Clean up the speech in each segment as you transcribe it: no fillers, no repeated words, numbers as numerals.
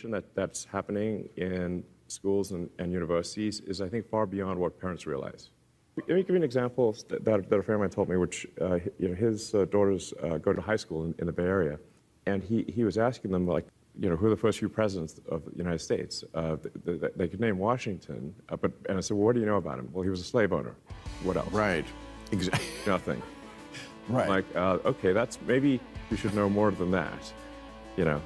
indoctrination that's happening in schools and universities is, I think, far beyond what parents realize. Let me give you an example that a friend of mine told me, which his daughters go to high school in the Bay Area, and he was asking them, like, who are the first few presidents of the United States? They could name Washington, and I said, well, what do you know about him? Well, he was a slave owner. What else? Right. Exactly. Nothing. Right. Like, okay, that's maybe you should know more than that. Yeah.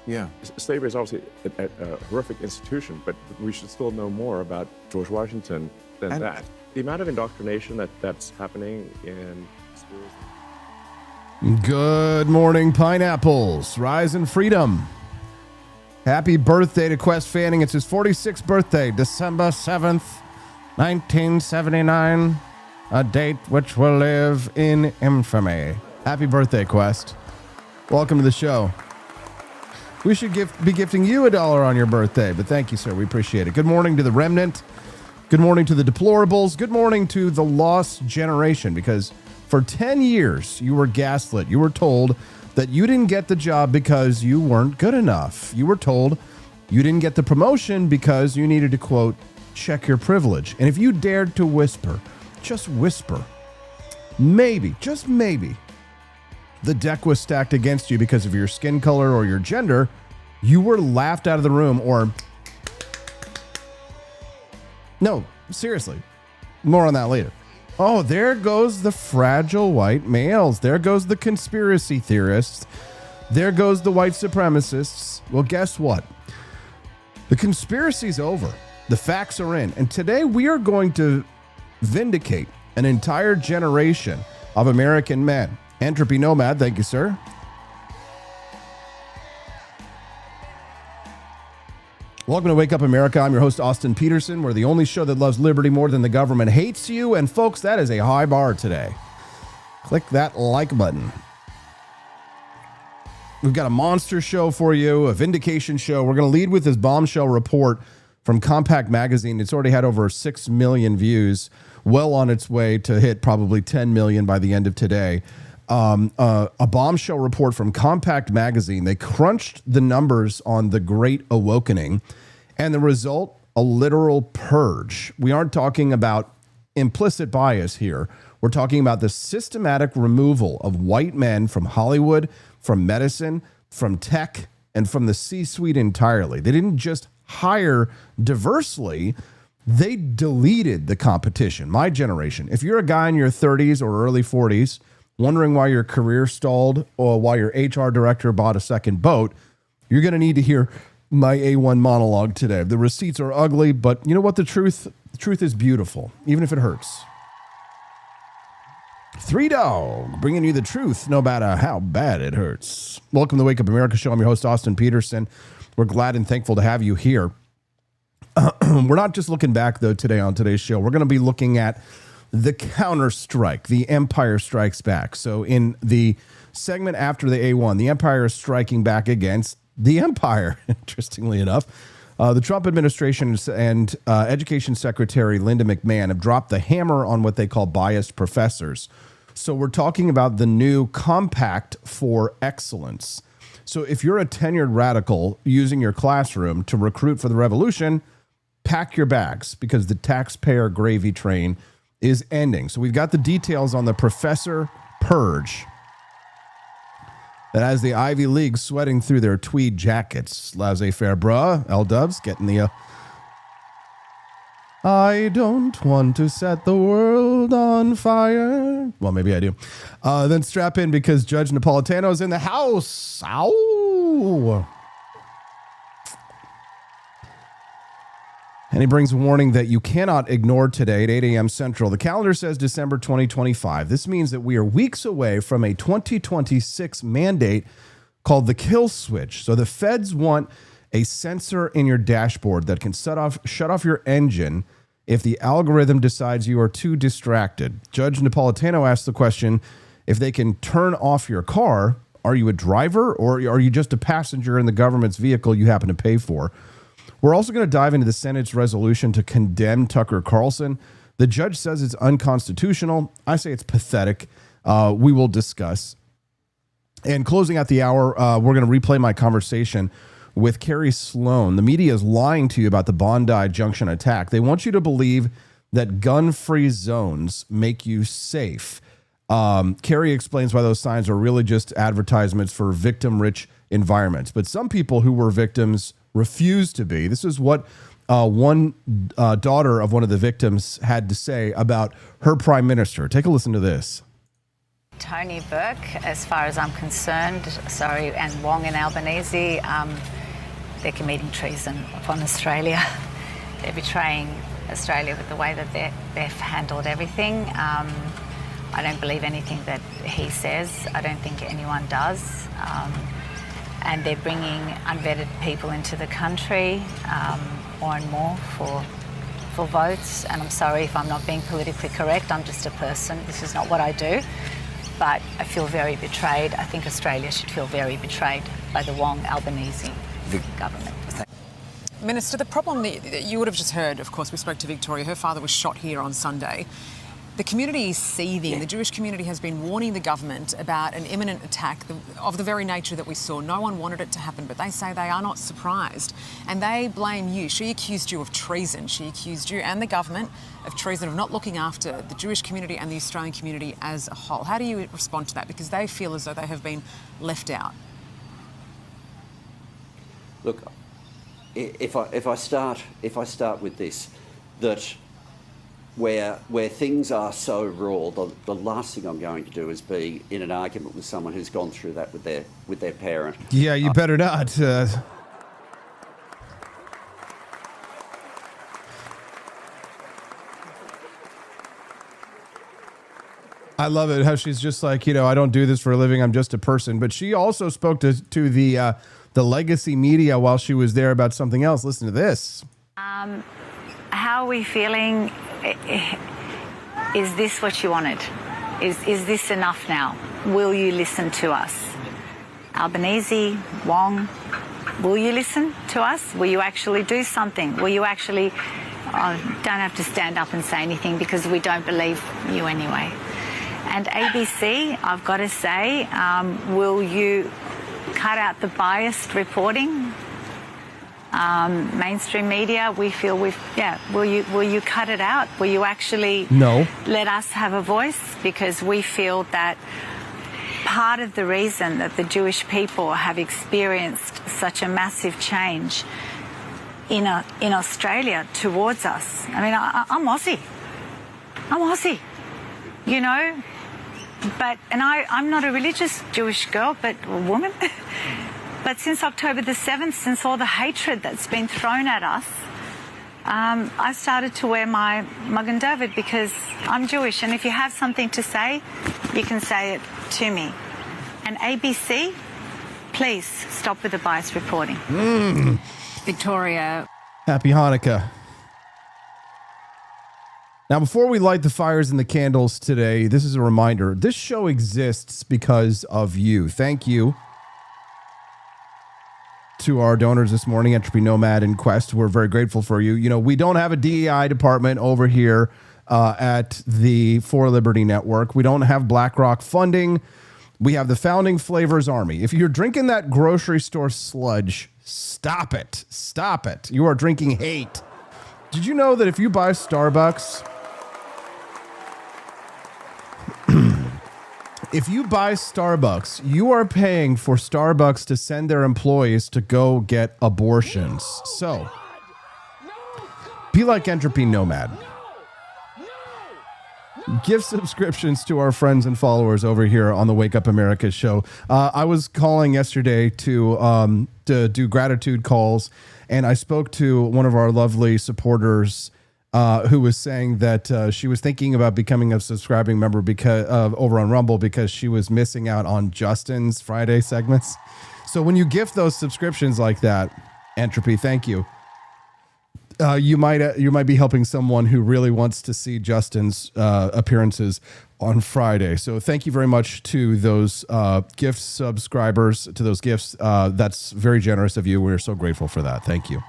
Yeah. Slavery is obviously a horrific institution, but we should still know more about George Washington than that. The amount of indoctrination that's happening in schools. Good morning, pineapples. Rise in freedom. Happy birthday to Quest Fanning. It's his 46th birthday, December 7th, 1979. A date which will live in infamy. Happy birthday, Quest. Welcome to the show. We should be gifting you $1 on your birthday, but thank you, sir. We appreciate it. Good morning to the remnant. Good morning to the deplorables. Good morning to the lost generation, because for 10 years you were gaslit. You were told that you didn't get the job because you weren't good enough. You were told you didn't get the promotion because you needed to, quote, check your privilege. And if you dared to whisper, just whisper, maybe, just maybe, the deck was stacked against you because of your skin color or your gender, you were laughed out of the room. Or no, seriously, more on that later. Oh, there goes the fragile white males. There goes the conspiracy theorists. There goes the white supremacists. Well, guess what? The conspiracy's over. The facts are in. And today we are going to vindicate an entire generation of American men. Entropy Nomad, thank you, sir. Welcome to Wake Up America. I'm your host, Austin Peterson. We're the only show that loves liberty more than the government hates you. And folks, that is a high bar today. Click that like button. We've got a monster show for you, a vindication show. We're going to lead with this bombshell report from Compact Magazine. It's already had over 6 million views, well on its way to hit probably 10 million by the end of today. A bombshell report from Compact Magazine. They crunched the numbers on the Great Awakening, and the result, a literal purge. We aren't talking about implicit bias here. We're talking about the systematic removal of white men from Hollywood, from medicine, from tech, and from the C-suite entirely. They didn't just hire diversely, they deleted the competition. My generation. If you're a guy in your 30s or early 40s, wondering why your career stalled or why your HR director bought a second boat, you're going to need to hear my A1 monologue today. The receipts are ugly, but you know what? The truth is beautiful, even if it hurts. Three Dog, bringing you the truth, no matter how bad it hurts. Welcome to the Wake Up America show. I'm your host, Austin Peterson. We're glad and thankful to have you here. We're not just looking back, though, today on today's show. We're going to be looking at the counter-strike, the Empire Strikes Back. So in the segment after the A1, the Empire is striking back against the Empire, interestingly enough. The Trump administration and Education Secretary Linda McMahon have dropped the hammer on what they call biased professors. So we're talking about the new Compact for Excellence. So if you're a tenured radical using your classroom to recruit for the revolution, pack your bags, because the taxpayer gravy train is ending. So we've got the details on the Professor Purge that has the Ivy League sweating through their tweed jackets. Laissez-faire, bruh. L-Dubs getting the... I don't want to set the world on fire. Well, maybe I do. Then strap in, because Judge Napolitano is in the house. Ow! And he brings a warning that you cannot ignore today at 8 a.m. Central. The calendar says December 2025. This means that we are weeks away from a 2026 mandate called the kill switch. So the feds want a sensor in your dashboard that can shut off your engine if the algorithm decides you are too distracted. Judge Napolitano asked the question, if they can turn off your car, are you a driver or are you just a passenger in the government's vehicle you happen to pay for? We're also going to dive into the Senate's resolution to condemn Tucker Carlson. The judge says it's unconstitutional. I say it's pathetic. We will discuss. And closing out the hour, we're going to replay my conversation with Carrie Sloan. The media is lying to you about the Bondi Junction attack. They want you to believe that gun-free zones make you safe. Carrie explains why those signs are really just advertisements for victim-rich environments. But some people who were victims refuse to be. This is what one daughter of one of the victims had to say about her prime minister. Take a listen to this. Tony Burke, as far as I'm concerned, and Wong and Albanese, they're committing treason upon Australia. They're betraying Australia with the way that they've handled everything. I don't believe anything that he says. I don't think anyone does. And they're bringing unvetted people into the country more and more for votes. And I'm sorry if I'm not being politically correct. I'm just a person. This is not what I do. But I feel very betrayed. I think Australia should feel very betrayed by the Wong Albanese government. Minister, the problem that you would have just heard, of course, we spoke to Victoria. Her father was shot here on Sunday. The community is seething. The Jewish community has been warning the government about an imminent attack of the very nature that we saw. No one wanted it to happen, but they say they are not surprised. And they blame you. She accused you of treason. She accused you and the government of treason, of not looking after the Jewish community and the Australian community as a whole. How do you respond to that? Because they feel as though they have been left out. Look, if I start with this, that where things are so raw, the last thing I'm going to do is be in an argument with someone who's gone through that with their parent. Yeah, you better not. I love it how she's just like, I don't do this for a living. I'm just a person. But she also spoke to the legacy media while she was there about something else. Listen to this. How are we feeling? Is this what you wanted? Is this enough now? Will you listen to us? Albanese, Wong, will you listen to us? Will you actually do something? Will you actually... don't have to stand up and say anything because we don't believe you anyway. And ABC, I've got to say, will you cut out the biased reporting? Mainstream media, we feel will you cut it out? Will you actually let us have a voice? Because we feel that part of the reason that the Jewish people have experienced such a massive change in Australia towards us. I mean, I'm Aussie. And I'm not a religious Jewish girl, but a woman. But since October the 7th, since all the hatred that's been thrown at us, I started to wear my Magen David because I'm Jewish. And if you have something to say, you can say it to me. And ABC, please stop with the biased reporting. Victoria. Happy Hanukkah. Now, before we light the fires and the candles today, this is a reminder. This show exists because of you. Thank you to our donors this morning, Entropy Nomad and Quest. We're very grateful for you. We don't have a DEI department over here at the For Liberty Network. We don't have BlackRock funding. We have the Founding Flavors Army. If you're drinking that grocery store sludge, stop it. Stop it. You are drinking hate. Did you know that if you buy Starbucks... If you buy Starbucks, you are paying for Starbucks to send their employees to go get abortions. So, be like Entropy Nomad. Give subscriptions to our friends and followers over here on the Wake Up America show. I was calling yesterday to do gratitude calls, and I spoke to one of our lovely supporters who was saying that she was thinking about becoming a subscribing member because over on Rumble because she was missing out on Justin's Friday segments. So when you gift those subscriptions like that, Entropy, thank you. You might be helping someone who really wants to see Justin's appearances on Friday. So thank you very much to those gift subscribers, to those gifts. That's very generous of you. We're so grateful for that. Thank you.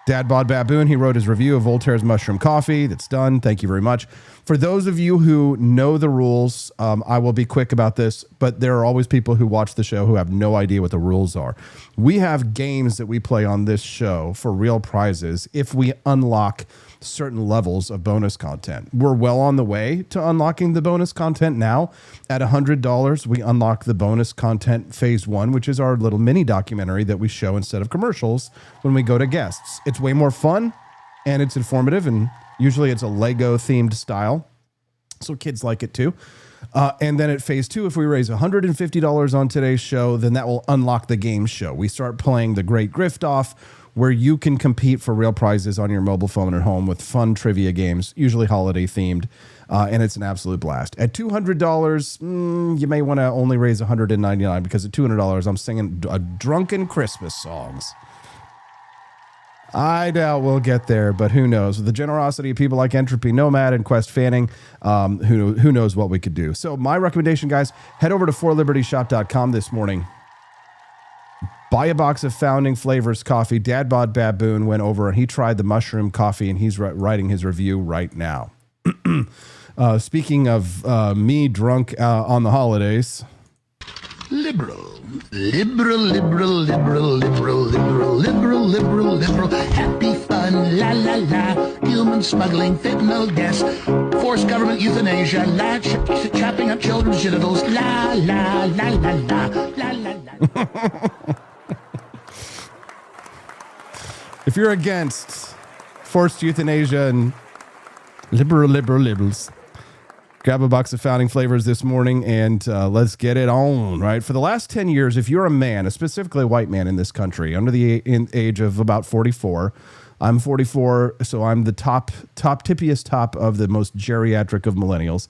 Dad Bod Baboon, he wrote his review of Voltaire's Mushroom Coffee. That's done. Thank you very much. For those of you who know the rules, I will be quick about this, but there are always people who watch the show who have no idea what the rules are. We have games that we play on this show for real prizes if we unlock certain levels of bonus content. We're well on the way to unlocking the bonus content now. At $100, we unlock the bonus content phase 1, which is our little mini documentary that we show instead of commercials when we go to guests. It's way more fun and it's informative, and usually it's a Lego themed style, so kids like it too. And then at phase 2, if we raise $150 on today's show, then that will unlock the game show. We start playing the Great Grift Off, where you can compete for real prizes on your mobile phone at home with fun trivia games, usually holiday themed, and it's an absolute blast. At $200, you may want to only raise $199 because at $200, I'm singing drunken Christmas songs. I doubt we'll get there, but who knows? With the generosity of people like Entropy Nomad and Quest Fanning, who knows what we could do. So my recommendation, guys, head over to forlibertyshop.com this morning. Buy a box of Founding Flavors coffee. Dad Bod Baboon went over and he tried the mushroom coffee, and he's writing his review right now. Speaking of me drunk on the holidays. Liberal, liberal, liberal, liberal, liberal, liberal, liberal, liberal, liberal, happy fun, la la la, human smuggling, fentanyl gas, forced government euthanasia, chopping up children's genitals, la la la la la, la la la. If you're against forced euthanasia and liberals, grab a box of Founding Flavors this morning and let's get it on, right? For the last 10 years, if you're a man, specifically a white man in this country, under the age of about 44, I'm 44, so I'm the tippiest top of the most geriatric of millennials,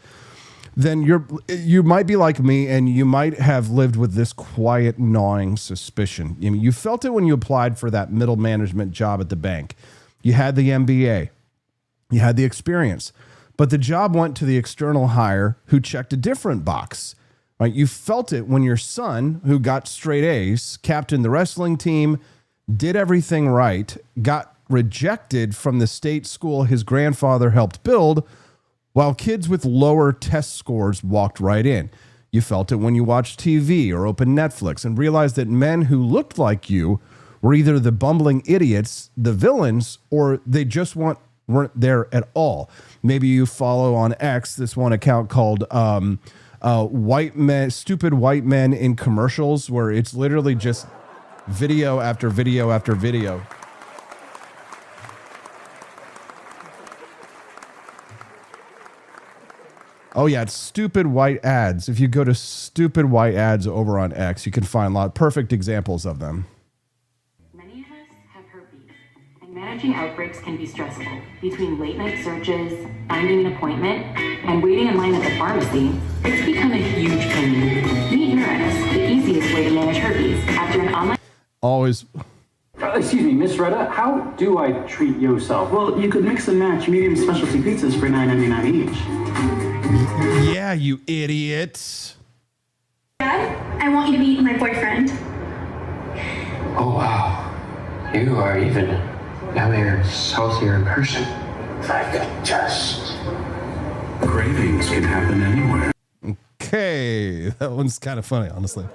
then you might be like me, and you might have lived with this quiet, gnawing suspicion. I mean, you felt it when you applied for that middle management job at the bank. You had the MBA. You had the experience. But the job went to the external hire who checked a different box. Right? You felt it when your son, who got straight A's, captained the wrestling team, did everything right, got rejected from the state school his grandfather helped build, while kids with lower test scores walked right in. You felt it when you watched TV or opened Netflix and realized that men who looked like you were either the bumbling idiots, the villains, or they just weren't there at all. Maybe you follow on X this one account called stupid white men in commercials, where it's literally just video after video after video. Oh, yeah, it's stupid white ads. If you go to stupid white ads over on X, you can find perfect examples of them. Many of us have herpes, and managing outbreaks can be stressful. Between late night searches, finding an appointment, and waiting in line at the pharmacy, it's become a huge pain. Meet Uranus, the easiest way to manage herpes. After an online... Always... Excuse me, Miss Retta, how do I treat yourself? Well, you could mix and match medium specialty pizzas for $9.99 each. Yeah, you idiot. Dad, I want you to meet my boyfriend. Oh, wow. You are even yummier, saltier in person. I could just... Cravings can happen anywhere. Okay, that one's kind of funny, honestly.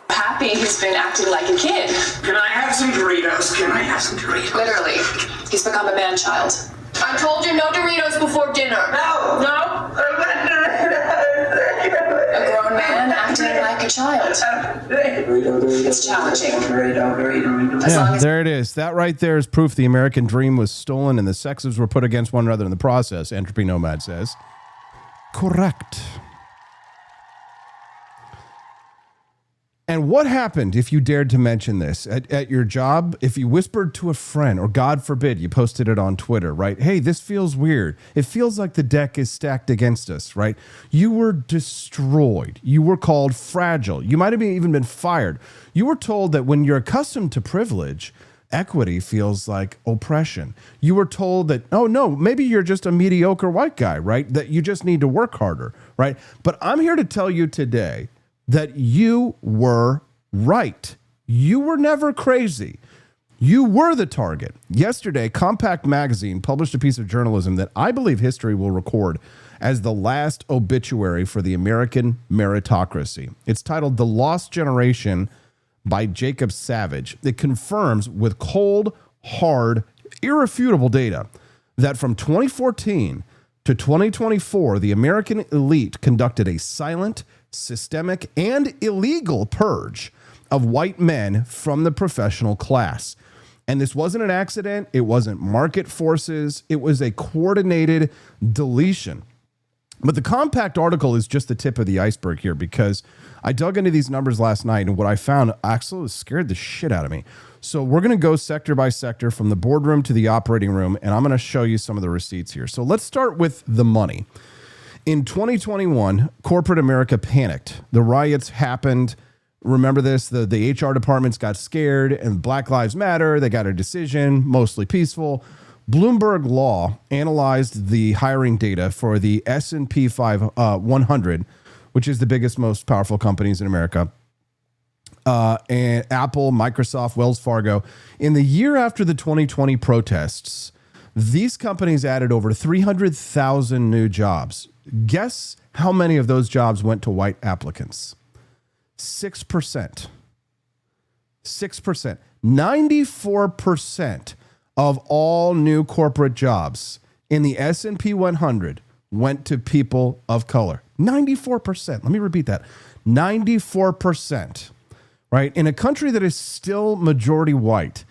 Happy he's been acting like a kid. Can I have some Doritos? Can I have some Doritos? Literally, he's become a man-child. I told you no Doritos before dinner. No. No? A grown man acting like a child. It's challenging. Yeah, there it is. That right there is proof the American dream was stolen and the sexes were put against one another in the process, Entropy Nomad says. Correct. And what happened if you dared to mention this at your job? If you whispered to a friend, or God forbid, you posted it on Twitter, right? Hey, this feels weird. It feels like the deck is stacked against us, right? You were destroyed. You were called fragile. You might have even been fired. You were told that when you're accustomed to privilege, equity feels like oppression. You were told that, oh no, maybe you're just a mediocre white guy, right? That you just need to work harder, right? But I'm here to tell you today that you were right. You were never crazy. You were the target. Yesterday, Compact Magazine published a piece of journalism that I believe history will record as the last obituary for the American meritocracy. It's titled The Lost Generation by Jacob Savage. It confirms with cold, hard, irrefutable data that from 2014 to 2024, the American elite conducted a silent, systemic, and illegal purge of white men from the professional class. And this wasn't an accident. It wasn't market forces. It was a coordinated deletion. But the Compact article is just the tip of the iceberg here, because I dug into these numbers last night, and what I found actually scared the shit out of me. So we're going to go sector by sector from the boardroom to the operating room, and I'm going to show you some of the receipts here. So let's start with the money. In 2021, corporate America panicked. The riots happened. Remember this, the HR departments got scared, and Black Lives Matter, they got a decision, mostly peaceful. Bloomberg Law analyzed the hiring data for the S&P 100, which is the biggest, most powerful companies in America, and Apple, Microsoft, Wells Fargo. In the year after the 2020 protests, these companies added over 300,000 new jobs. Guess how many of those jobs went to white applicants? 6%. 6%. 94% of all new corporate jobs in the S&P 100 went to people of color. 94%. Let me repeat that. 94%. Right? In a country that is still majority white,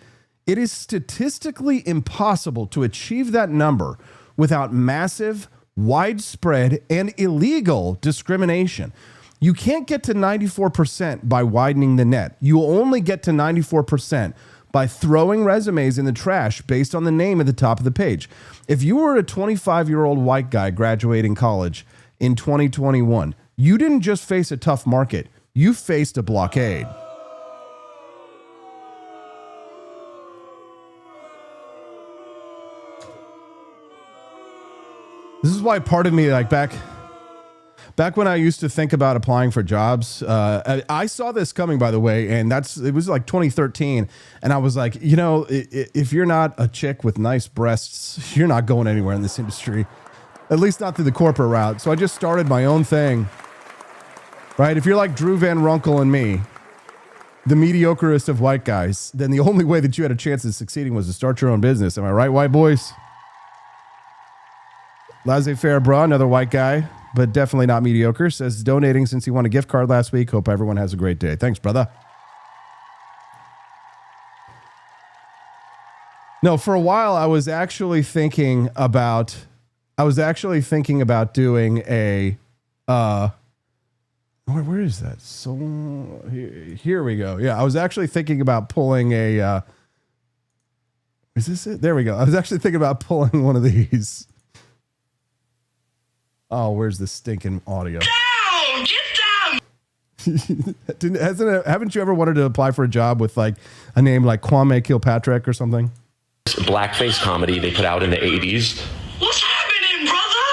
it is statistically impossible to achieve that number without massive, widespread, and illegal discrimination. You can't get to 94% by widening the net. You only get to 94% by throwing resumes in the trash based on the name at the top of the page. If you were a 25-year-old white guy graduating college in 2021, you didn't just face a tough market, you faced a blockade. This is why part of me, like back when I used to think about applying for jobs, I saw this coming, by the way, and it was like 2013, and I was like, you know, if you're not a chick with nice breasts, you're not going anywhere in this industry, at least not through the corporate route. So I just started my own thing, right? If you're like Drew Van Runkle and me, the mediocrest of white guys, then the only way that you had a chance of succeeding was to start your own business. Am I right, white boys? Laissez-faire bra, another white guy, but definitely not mediocre, says donating since he won a gift card last week. Hope everyone has a great day. Thanks, brother. No, for a while I was actually thinking about doing a where is that? So here we go. Yeah, I was actually thinking about pulling a is this it? There we go. I was actually thinking about pulling one of these. Oh, where's the stinking audio? Down! Get down! Haven't you ever wanted to apply for a job with like a name like Kwame Kilpatrick or something? Blackface comedy they put out in the 80s. What's happening, brother?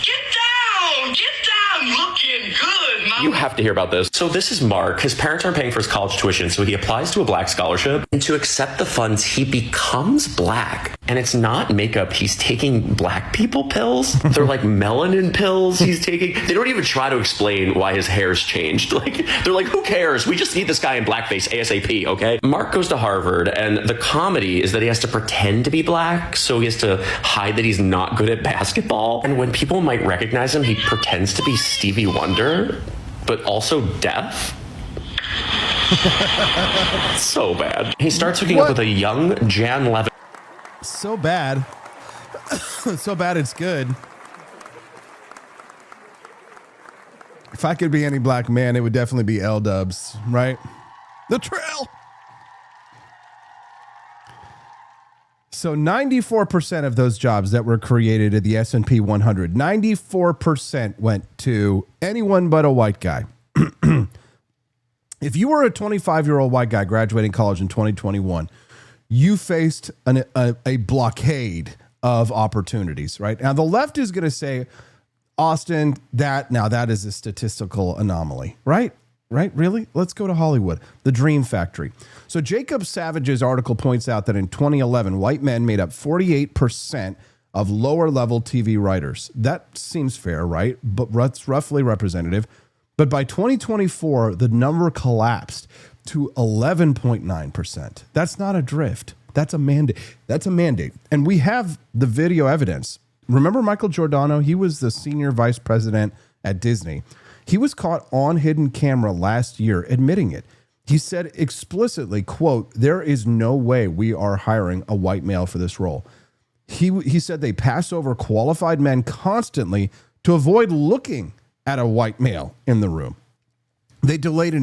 Get down! Get down! Looking good, man. You have to hear about this. So this is Mark. His parents aren't paying for his college tuition, so he applies to a black scholarship. And to accept the funds, he becomes black. And it's not makeup. He's taking black people pills. They're like melanin pills he's taking. They don't even try to explain why his hair's changed. Like, they're like, who cares? We just need this guy in blackface ASAP, okay? Mark goes to Harvard, and the comedy is that he has to pretend to be black, so he has to hide that he's not good at basketball. And when people might recognize him, he pretends to be Stevie Wonder, but also deaf. So bad. He starts hooking up with a young Jan Levin. So bad. So bad it's good. If I could be any black man, it would definitely be L-Dubs, right? The trail. So 94% of those jobs that were created at the S&P 100, 94% went to anyone but a white guy. If you were a 25-year-old white guy graduating college in 2021, you faced a blockade of opportunities, right? Now, the left is going to say, Austin, that is a statistical anomaly, right? right? Really? Let's go to Hollywood, the Dream Factory. So Jacob Savage's article points out that in 2011, white men made up 48% of lower-level TV writers. That seems fair, right? But that's roughly representative. But by 2024, the number collapsed to 11.9%. That's not a drift. That's a mandate. That's a mandate. And we have the video evidence. Remember Michael Giordano? He was the senior vice president at Disney. He was caught on hidden camera last year admitting it. He said explicitly, quote, "There is no way we are hiring a white male for this role." He said they pass over qualified men constantly to avoid looking at a white male in the room. They deleted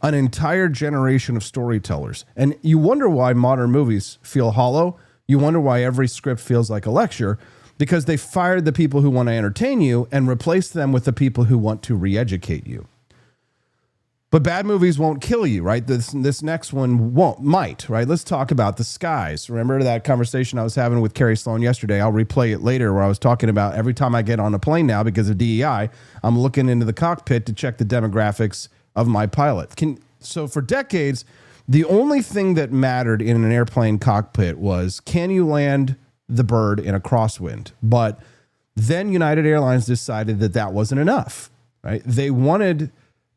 an entire generation of storytellers. And you wonder why modern movies feel hollow. You wonder why every script feels like a lecture, because they fired the people who want to entertain you and replaced them with the people who want to re-educate you. But bad movies won't kill you, right? This next one might, right? Let's talk about The Skies. Remember that conversation I was having with Carrie Sloan yesterday? I'll replay it later, where I was talking about every time I get on a plane now because of DEI, I'm looking into the cockpit to check the demographics of my pilot. So for decades, the only thing that mattered in an airplane cockpit was, can you land the bird in a crosswind? But then United Airlines decided that that wasn't enough, right? They wanted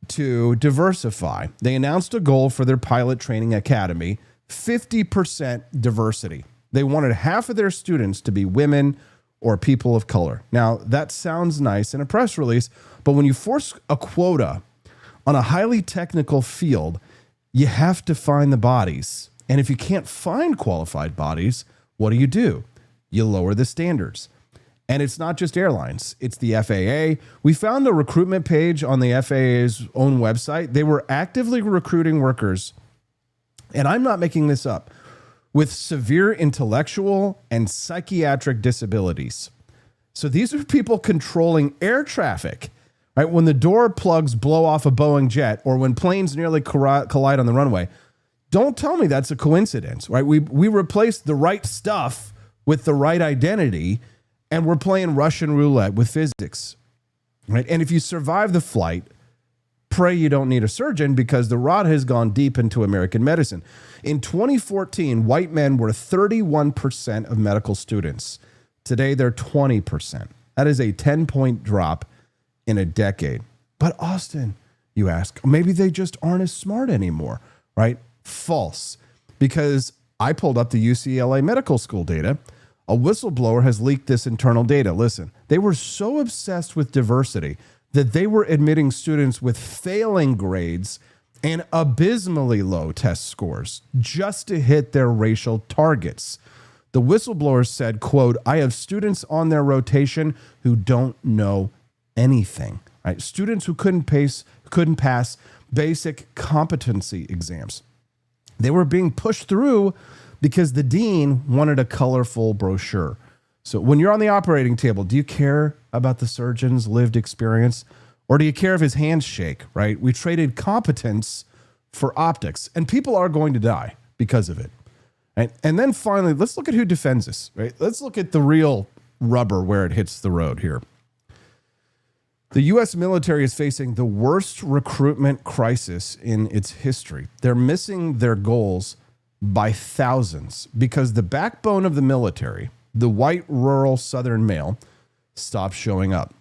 to diversify. They announced a goal for their pilot training academy, 50% diversity. They wanted half of their students to be women or people of color. Now, that sounds nice in a press release, but when you force a quota on a highly technical field, you have to find the bodies. And if you can't find qualified bodies, what do? You lower the standards. And it's not just airlines, it's the FAA. We found a recruitment page on the FAA's own website. They were actively recruiting workers, and I'm not making this up, with severe intellectual and psychiatric disabilities. So these are people controlling air traffic, right? When the door plugs blow off a Boeing jet, or when planes nearly collide on the runway. Don't tell me that's a coincidence, right? We replaced the right stuff with the right identity, and we're playing Russian roulette with physics, right? And if you survive the flight, pray you don't need a surgeon, because the rot has gone deep into American medicine. In 2014, white men were 31% of medical students. Today, they're 20%. That is a 10-point drop in a decade. But Austin, you ask, maybe they just aren't as smart anymore, right? False. Because I pulled up the UCLA medical school data. A whistleblower has leaked this internal data. Listen, they were so obsessed with diversity that they were admitting students with failing grades and abysmally low test scores just to hit their racial targets. The whistleblower said, quote, "I have students on their rotation who don't know anything." Right? Students who couldn't pass basic competency exams. They were being pushed through because the dean wanted a colorful brochure. So when you're on the operating table, do you care about the surgeon's lived experience, or do you care if his hands shake, right? We traded competence for optics, and people are going to die because of it. Right? And then finally, let's look at who defends us, right? Let's look at the real rubber where it hits the road here. The U.S. military is facing the worst recruitment crisis in its history. They're missing their goals by thousands because the backbone of the military, the white rural Southern male, stopped showing up.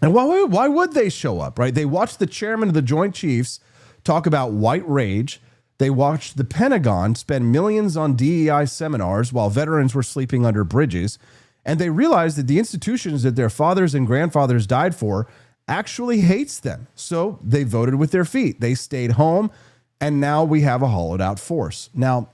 And why would they show up, right? They watched the chairman of the Joint Chiefs talk about white rage. They watched the Pentagon spend millions on DEI seminars while veterans were sleeping under bridges. And they realized that the institutions that their fathers and grandfathers died for actually hates them. So they voted with their feet. They stayed home. And now we have a hollowed out force. Now,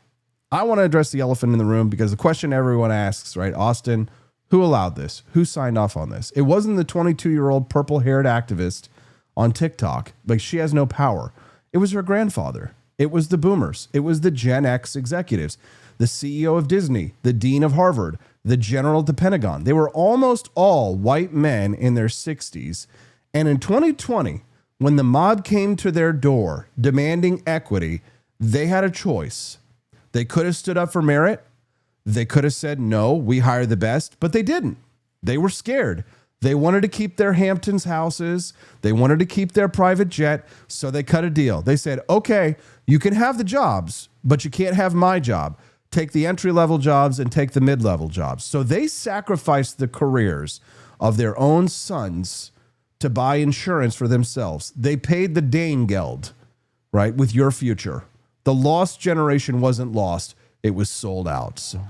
I want to address the elephant in the room, because the question everyone asks, right, Austin, who allowed this? Who signed off on this? It wasn't the 22-year-old purple-haired activist on TikTok. Like, she has no power. It was her grandfather. It was the boomers. It was the Gen X executives, the CEO of Disney, the dean of Harvard, the general at the Pentagon. They were almost all white men in their 60s. And in 2020, when the mob came to their door demanding equity, they had a choice. They could have stood up for merit. They could have said, no, we hire the best, but they didn't. They were scared. They wanted to keep their Hamptons houses. They wanted to keep their private jet. So they cut a deal. They said, okay, you can have the jobs, but you can't have my job. Take the entry-level jobs and take the mid-level jobs. So they sacrificed the careers of their own sons to buy insurance for themselves. They paid the Danegeld, right, with your future. The lost generation wasn't lost. It was sold out. So.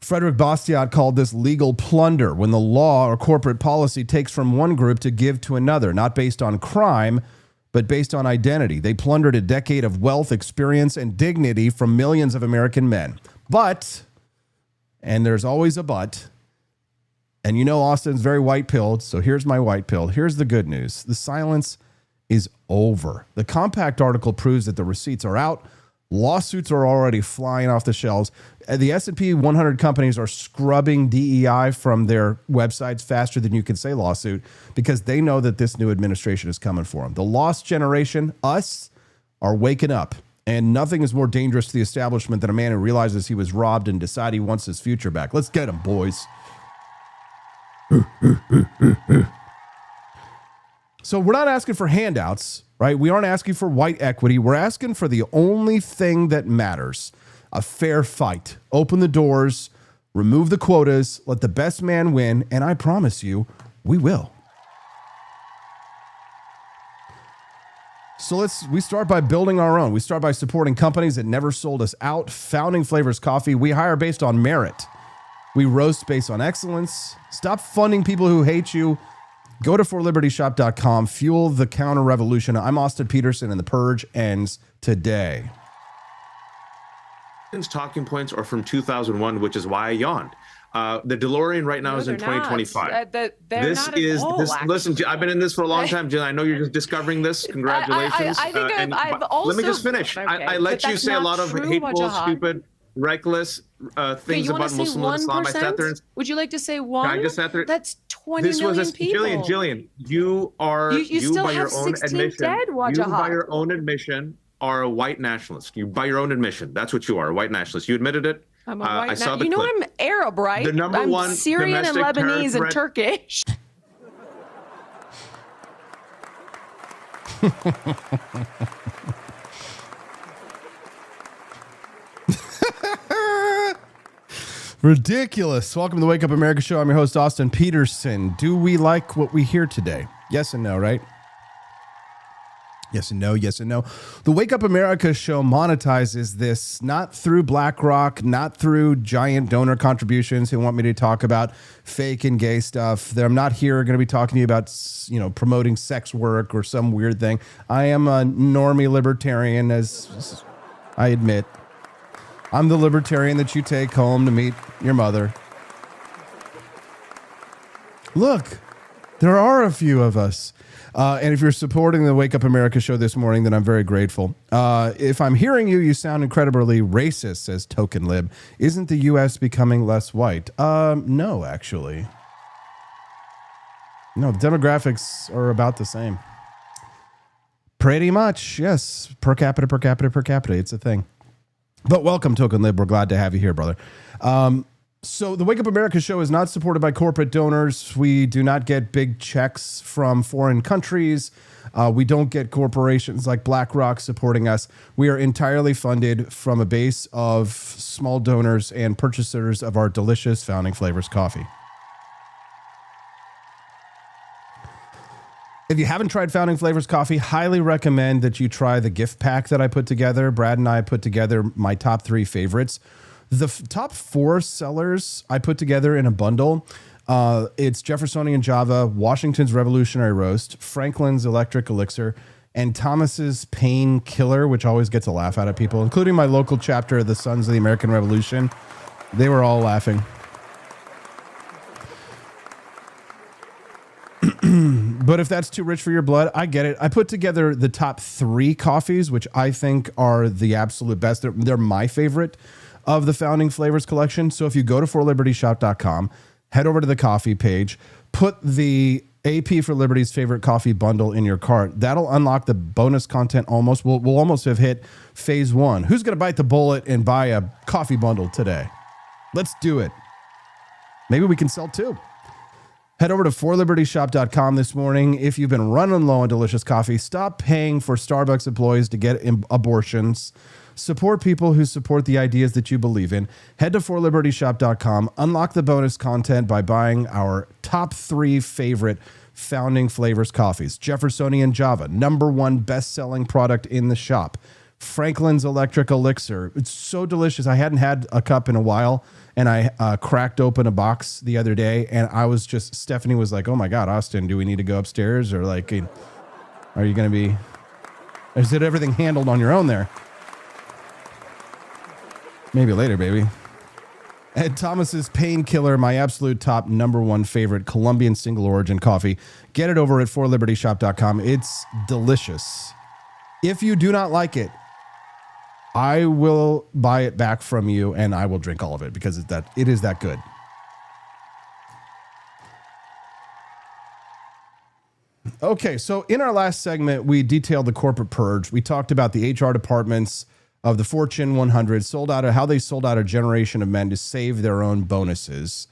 Frederick Bastiat called this legal plunder when the law or corporate policy takes from one group to give to another, not based on crime, but based on identity. They plundered a decade of wealth, experience, and dignity from millions of American men. But, and there's always a but, and you know Austin's very white-pilled, so here's my white pill. Here's the good news. The silence is over. The Compact article proves that the receipts are out. Lawsuits are already flying off the shelves. The S&P 100 companies are scrubbing DEI from their websites faster than you can say lawsuit because they know that this new administration is coming for them. The lost generation, us, are waking up. And nothing is more dangerous to the establishment than a man who realizes he was robbed and decide he wants his future back. Let's get him, boys. So we're not asking for handouts, right? We aren't asking for white equity. We're asking for the only thing that matters, a fair fight. Open the doors, remove the quotas, let the best man win, and I promise you, we will. So we start by building our own. We start by supporting companies that never sold us out. Founding Flavors Coffee. We hire based on merit. We roast based on excellence. Stop funding people who hate you. Go to forlibertyshop.com. Fuel the counter revolution. I'm Austin Peterson, and the Purge ends today. Talking points are from 2001, which is why I yawned. The DeLorean right now is in 2025. Listen, I've been in this for a long time, Jill. I know you're just discovering this. Congratulations. I think I've also. Let me just finish. Okay, I let you say a lot of hateful, stupid, reckless things about Muslim Islam. I sat there and, would you like to say one? I just sat there. That's 20 million people. Jillian, you are you still by have your own 16 admission. dead, You by your own admission are a white nationalist. You by your own admission, that's what you are, a white nationalist. You admitted it. I'm a white I saw the You know clip. I'm Arab, right? The number I'm one Syrian and Lebanese and Turkish. Ridiculous. Welcome to the Wake Up America Show. I'm your host, Austin Peterson. Do we like what we hear today? Yes and no, right? Yes and no, yes and no. The Wake Up America Show monetizes this not through BlackRock, not through giant donor contributions who want me to talk about fake and gay stuff. I'm not here going to be talking to you about, promoting sex work or some weird thing. I am a normie libertarian, as I admit. I'm the libertarian that you take home to meet your mother. Look, there are a few of us. And if you're supporting the Wake Up America show this morning, then I'm very grateful. If I'm hearing you, you sound incredibly racist, says Token Lib. Isn't the U.S. becoming less white? No, actually. No, the demographics are about the same. Pretty much, yes. Per capita, per capita, per capita. It's a thing. But welcome, Token Lib. We're glad to have you here, brother. So the Wake Up America show is not supported by corporate donors. We do not get big checks from foreign countries. We don't get corporations like BlackRock supporting us. We are entirely funded from a base of small donors and purchasers of our delicious Founding Flavors coffee. If you haven't tried Founding Flavors coffee, highly recommend that you try the gift pack that I put together. Brad and I put together my top 3 favorites. The top 4 sellers I put together in a bundle. It's Jeffersonian Java, Washington's Revolutionary Roast, Franklin's Electric Elixir, and Thomas's Pain Killer, which always gets a laugh out of people, including my local chapter of the Sons of the American Revolution. They were all laughing. But if that's too rich for your blood, I get it. I put together the top 3 coffees, which I think are the absolute best. They're my favorite of the Founding Flavors collection. So if you go to forlibertyshop.com, head over to the coffee page, put the AP for Liberty's favorite coffee bundle in your cart. That'll unlock the bonus content almost. We'll almost have hit phase 1. Who's going to bite the bullet and buy a coffee bundle today? Let's do it. Maybe we can sell 2. Head over to forlibertyshop.com this morning. If you've been running low on delicious coffee, stop paying for Starbucks employees to get abortions. Support people who support the ideas that you believe in. Head to forlibertyshop.com. Unlock the bonus content by buying our top 3 favorite founding flavors coffees. Jeffersonian Java, #1 best-selling product in the shop. Franklin's Electric Elixir. It's so delicious. I hadn't had a cup in a while, and I cracked open a box the other day, and I was just, Stephanie was like, oh my God, Austin, do we need to go upstairs? Or like, are you going to be, is it everything handled on your own there? Maybe later, baby. Ed Thomas's Painkiller, my absolute top #1 favorite Colombian single origin coffee. Get it over at forlibertyshop.com. It's delicious. If you do not like it, I will buy it back from you and I will drink all of it because it is that good. Okay, so in our last segment, we detailed the corporate purge. We talked about the HR departments of the Fortune 100 how they sold out a generation of men to save their own bonuses.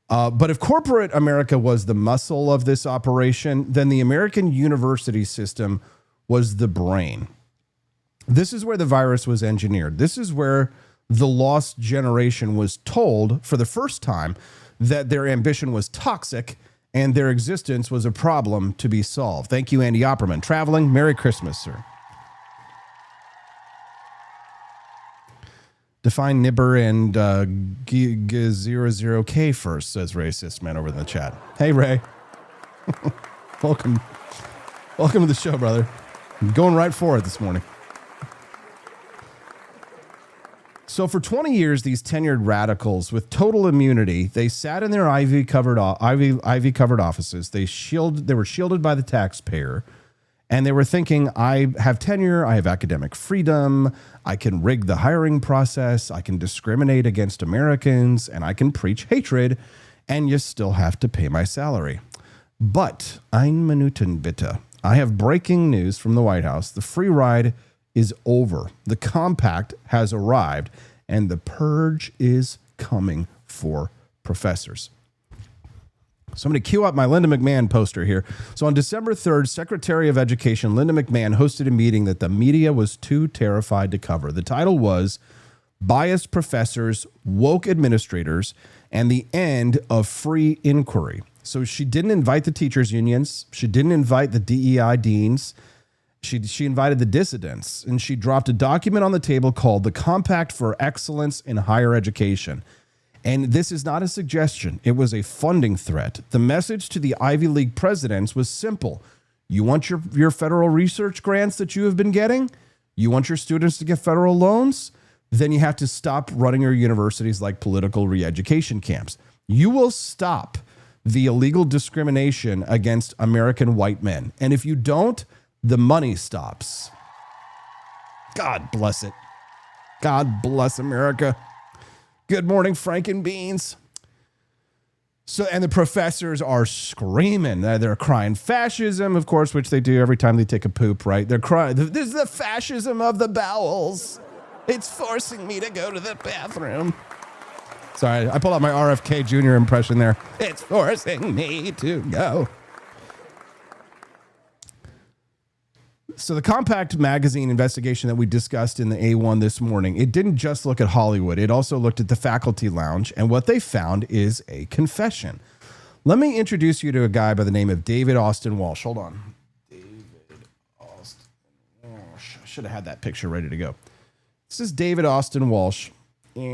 But if corporate America was the muscle of this operation, then the American university system was the brain. This is where the virus was engineered. This is where the lost generation was told for the first time that their ambition was toxic and their existence was a problem to be solved. Thank you, Andy Opperman. Traveling, Merry Christmas, sir. Define Nibber and G00K first, says Racist Man over in the chat. Hey, Ray. Welcome to the show, brother. I'm going right for it this morning. So for 20 years, these tenured radicals with total immunity, they sat in their ivy-covered offices. They were shielded by the taxpayer. And they were thinking, I have tenure, I have academic freedom, I can rig the hiring process, I can discriminate against Americans, and I can preach hatred, and you still have to pay my salary. But, 1 Minuten bitte. I have breaking news from the White House. The free ride is over. The compact has arrived, and the purge is coming for professors. So I'm going to cue up my Linda McMahon poster here. So on December 3rd, Secretary of Education Linda McMahon hosted a meeting that the media was too terrified to cover. The title was Biased Professors, Woke Administrators, and the End of Free Inquiry. So she didn't invite the teachers' unions. She didn't invite the DEI deans. She invited the dissidents, and she dropped a document on the table called the Compact for Excellence in Higher Education. And this is not a suggestion. It was a funding threat. The message to the Ivy League presidents was simple. You want your federal research grants that you have been getting? You want your students to get federal loans? Then you have to stop running your universities like political re-education camps. You will stop the illegal discrimination against American white men. And if you don't, the money stops. God bless it. God bless America. Good morning, Frankenbeans. So, and the professors are screaming. They're crying fascism, of course, which they do every time they take a poop, right? They're crying, this is the fascism of the bowels. It's forcing me to go to the bathroom. Sorry, I pulled out my RFK Jr. impression there. It's forcing me to go. So the Compact magazine investigation that we discussed in the A1 this morning, it didn't just look at Hollywood. It also looked at the faculty lounge, and what they found is a confession. Let me introduce you to a guy by the name of David Austin Walsh. Hold on. David Austin Walsh. I should have had that picture ready to go. This is David Austin Walsh. Where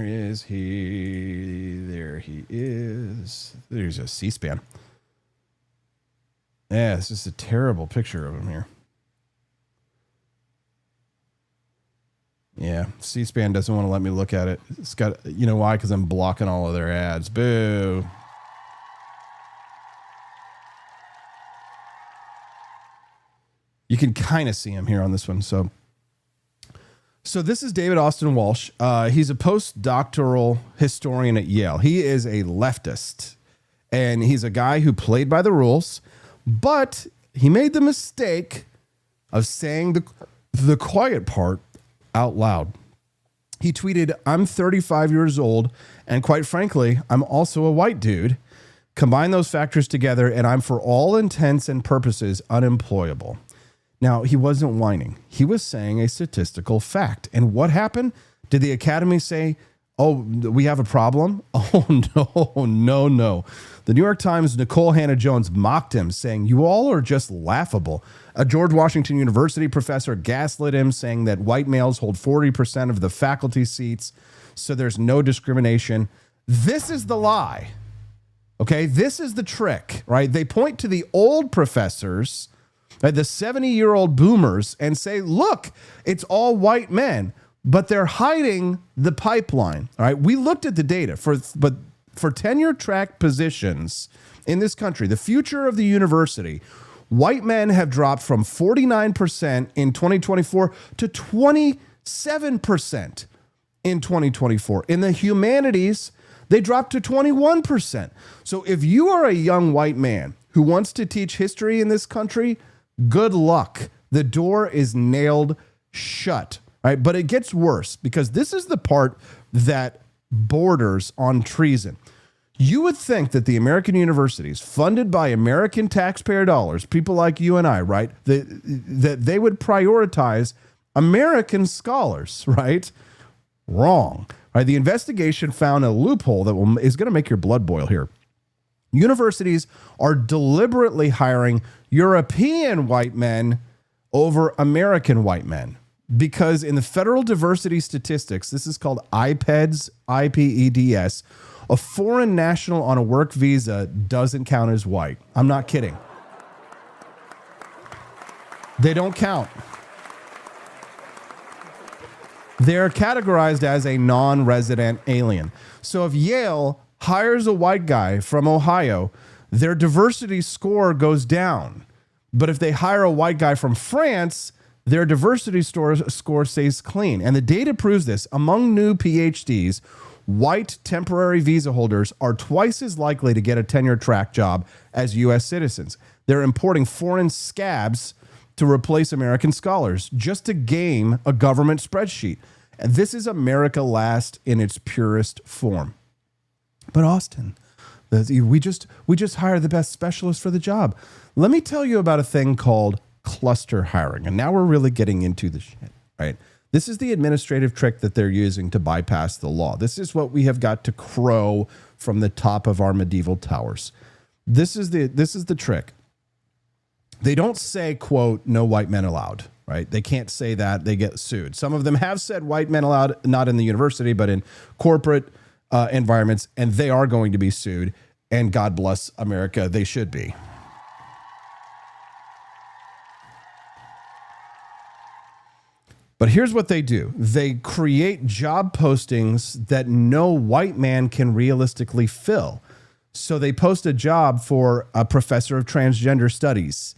is he? There he is. There's a C-SPAN. Yeah, it's just a terrible picture of him here. Yeah, C-SPAN doesn't want to let me look at it. It's got, you know why? Because I'm blocking all of their ads. Boo. You can kind of see him here on this one. So this is David Austin Walsh. He's a postdoctoral historian at Yale. He is a leftist. And he's a guy who played by the rules, but he made the mistake of saying the quiet part out loud. He tweeted, "I'm 35 years old, and quite frankly, I'm also a white dude. Combine those factors together, and I'm for all intents and purposes unemployable." Now, he wasn't whining. He was saying a statistical fact. And what happened? Did the Academy say, "Oh, we have a problem"? Oh, no. The New York Times' Nicole Hannah-Jones mocked him, saying, "You all are just laughable." A George Washington University professor gaslit him, saying that white males hold 40% of the faculty seats, so there's no discrimination. This is the lie. Okay, this is the trick, right? They point to the old professors, right, the 70-year-old boomers, and say, look, it's all white men, but they're hiding the pipeline. All right, we looked at the data for tenure track positions in this country, the future of the university, white men have dropped from 49% in 2024 to 27% in 2024. In the humanities, they dropped to 21%. So if you are a young white man who wants to teach history in this country, good luck. The door is nailed shut. All right, but it gets worse because this is the part that borders on treason. You would think that the American universities, funded by American taxpayer dollars, people like you and I, right, that they would prioritize American scholars, right? Wrong. Right? The investigation found a loophole that is going to make your blood boil here. Universities are deliberately hiring European white men over American white men because in the federal diversity statistics, this is called IPEDS, IPEDS, a foreign national on a work visa doesn't count as white. I'm not kidding. They don't count. They're categorized as a non-resident alien. So if Yale hires a white guy from Ohio, their diversity score goes down. But if they hire a white guy from France, their diversity score stays clean. And the data proves this. Among new PhDs, white temporary visa holders are twice as likely to get a tenure track job as U.S. citizens. They're importing foreign scabs to replace American scholars just to game a government spreadsheet. And this is America last in its purest form. But Austin, we just hire the best specialists for the job. Let me tell you about a thing called cluster hiring. And now we're really getting into the shit, right? This is the administrative trick that they're using to bypass the law. This is what we have got to crow from the top of our medieval towers. This is the trick. They don't say, quote, "no white men allowed," right? They can't say that. They get sued. Some of them have said white men allowed, not in the university, but in corporate environments, and they are going to be sued. And God bless America, they should be. But here's what they do. They create job postings that no white man can realistically fill. So they post a job for a professor of transgender studies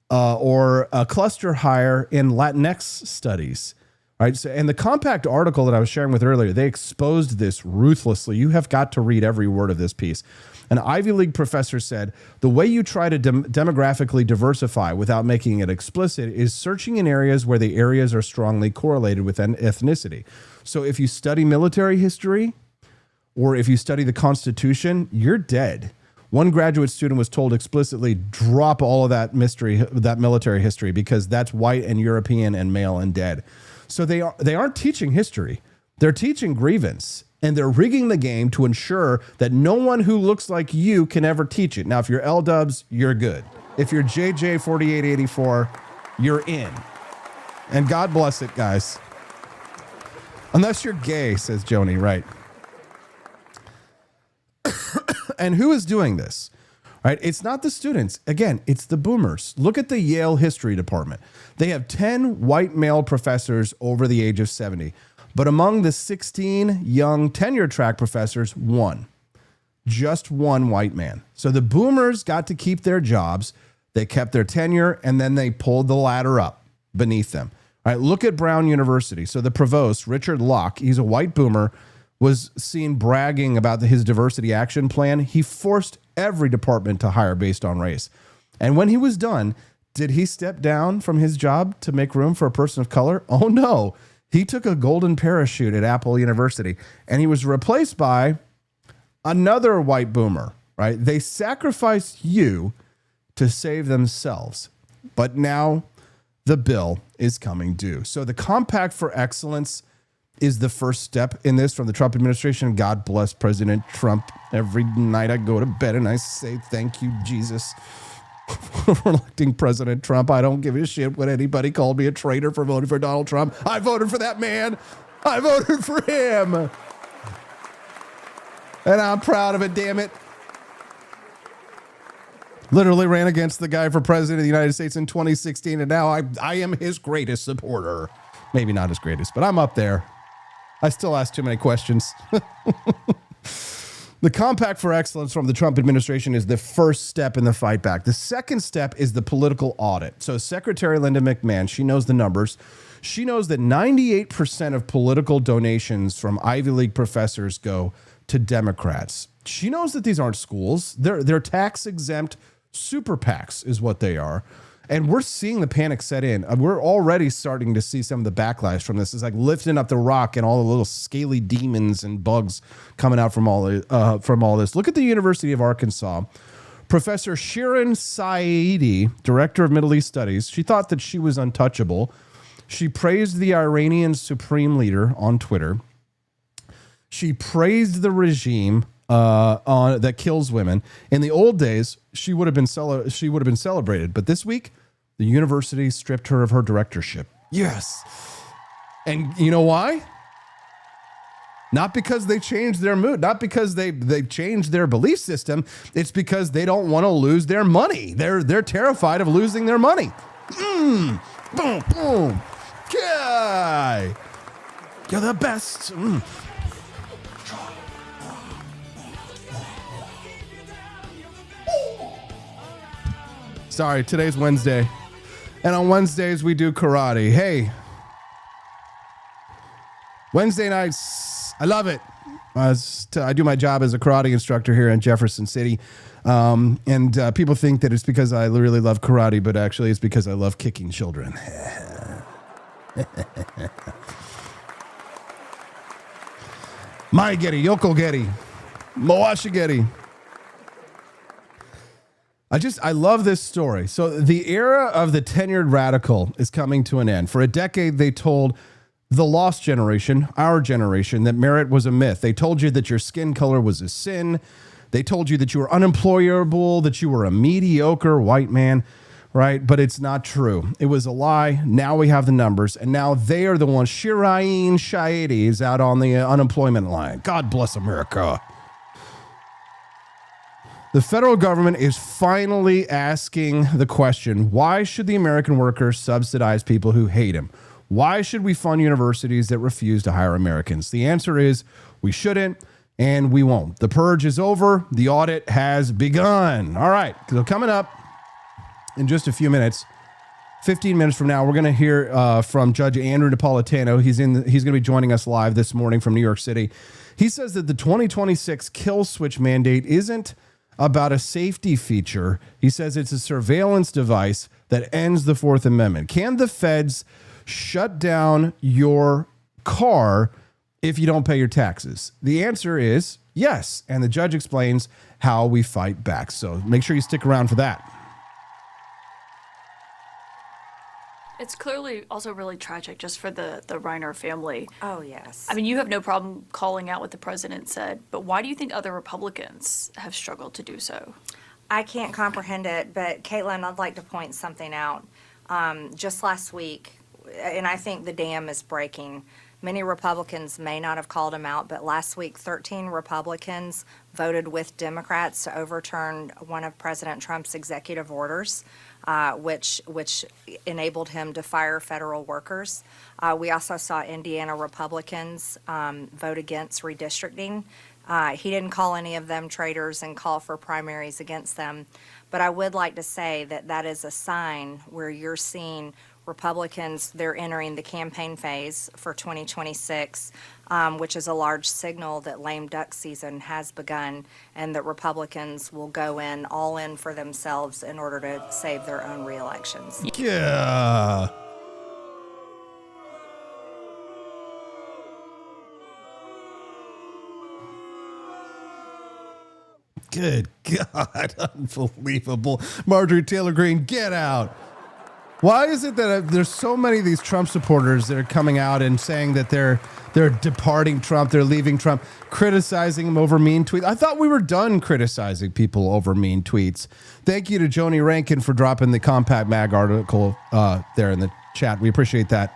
or a cluster hire in Latinx studies. Right? So, and the Compact article that I was sharing with earlier, they exposed this ruthlessly. You have got to read every word of this piece. An Ivy League professor said, the way you try to demographically diversify without making it explicit is searching in areas where the areas are strongly correlated with an ethnicity. So if you study military history or if you study the Constitution, you're dead. One graduate student was told explicitly, drop all of that military history, because that's white and European and male and dead. So they aren't teaching history. They're teaching grievance. And they're rigging the game to ensure that no one who looks like you can ever teach it. Now, if you're L-Dubs, you're good. If you're JJ4884, you're in. And God bless it, guys. Unless you're gay, says Joni, right? And who is doing this? Right? It's not the students. Again, it's the boomers. Look at the Yale history department. They have 10 white male professors over the age of 70. But among the 16 young tenure track professors, just one white man. So the boomers got to keep their jobs. They kept their tenure, and then they pulled the ladder up beneath them. All right, look at Brown University. So the provost, Richard Locke, he's a white boomer was seen bragging about his diversity action plan, he forced every department to hire based on race. And when he was done, did he step down from his job to make room for a person of color? Oh, no. He took a golden parachute at Apple University, and he was replaced by another white boomer, right? They sacrificed you to save themselves. But now the bill is coming due. So the Compact for Excellence is the first step in this from the Trump administration. God bless President Trump. Every night I go to bed and I say, thank you, Jesus, for electing President Trump. I don't give a shit what anybody called me a traitor for voting for Donald Trump. I voted for that man. I voted for him. And I'm proud of it, damn it. Literally ran against the guy for president of the United States in 2016, and now I am his greatest supporter. Maybe not his greatest, but I'm up there. I still ask too many questions. The Compact for Excellence from the Trump administration is the first step in the fight back. The second step is the political audit. So Secretary Linda McMahon, she knows the numbers. She knows that 98% of political donations from Ivy League professors go to Democrats. She knows that these aren't schools. They're tax-exempt super PACs is what they are. And we're seeing the panic set in. We're already starting to see some of the backlash from this. It's like lifting up the rock and all the little scaly demons and bugs coming out from all this. Look at the University of Arkansas. Professor Shirin Saidi, director of Middle East Studies, she thought that she was untouchable. She praised the Iranian supreme leader on Twitter. She praised the regime that kills women. In the old days, she would have been celebrated, but this week, the university stripped her of her directorship. Yes, and you know why? Not because they changed their mood, not because they changed their belief system. It's because they don't want to lose their money. They're terrified of losing their money. Boom, boom, yeah, you're the best. Sorry, today's Wednesday. And on Wednesdays, we do karate. Hey, Wednesday nights, I love it. I do my job as a karate instructor here in Jefferson City. And people think that it's because I really love karate, but actually it's because I love kicking children. Mai geri, yoko geri, moashi geri. I love this story. So the era of the tenured radical is coming to an end. For a decade, they told the lost generation, our generation, that merit was a myth. They told you that your skin color was a sin. They told you that you were unemployable, that you were a mediocre white man, right? But it's not true. It was a lie. Now we have the numbers, and now they are the ones. Shireen Shaidi is out on the unemployment line. God bless America. The federal government is finally asking the question, why should the American worker subsidize people who hate him? Why should we fund universities that refuse to hire Americans? The answer is we shouldn't and we won't. The purge is over. The audit has begun. All right. So coming up in just a few minutes, 15 minutes from now, we're going to hear from Judge Andrew Napolitano. He's going to be joining us live this morning from New York City. He says that the 2026 kill switch mandate isn't about a safety feature. He says it's a surveillance device that ends the Fourth Amendment. Can the feds shut down your car if you don't pay your taxes? The answer is yes. And the judge explains how we fight back. So make sure you stick around for that. It's clearly also really tragic just for the Reiner family. Oh, yes. I mean, you have no problem calling out what the president said, but why do you think other Republicans have struggled to do so? I can't comprehend it, but Caitlin, I'd like to point something out. Just last week, and I think the dam is breaking. Many Republicans may not have called him out, but last week 13 Republicans voted with Democrats to overturn one of President Trump's executive orders, which enabled him to fire federal workers. We also saw Indiana Republicans vote against redistricting. He didn't call any of them traitors and call for primaries against them. But I would like to say that that is a sign where you're seeing Republicans, they're entering the campaign phase for 2026, which is a large signal that lame duck season has begun and that Republicans will go in all in for themselves in order to save their own reelections. Yeah. Good God. Unbelievable. Marjorie Taylor Greene, get out. Why is it that there's so many of these Trump supporters that are coming out and saying that they're departing Trump, they're leaving Trump, criticizing him over mean tweets? I thought we were done criticizing people over mean tweets. Thank you to Joni Rankin for dropping the Compact Mag article there in the chat. We appreciate that.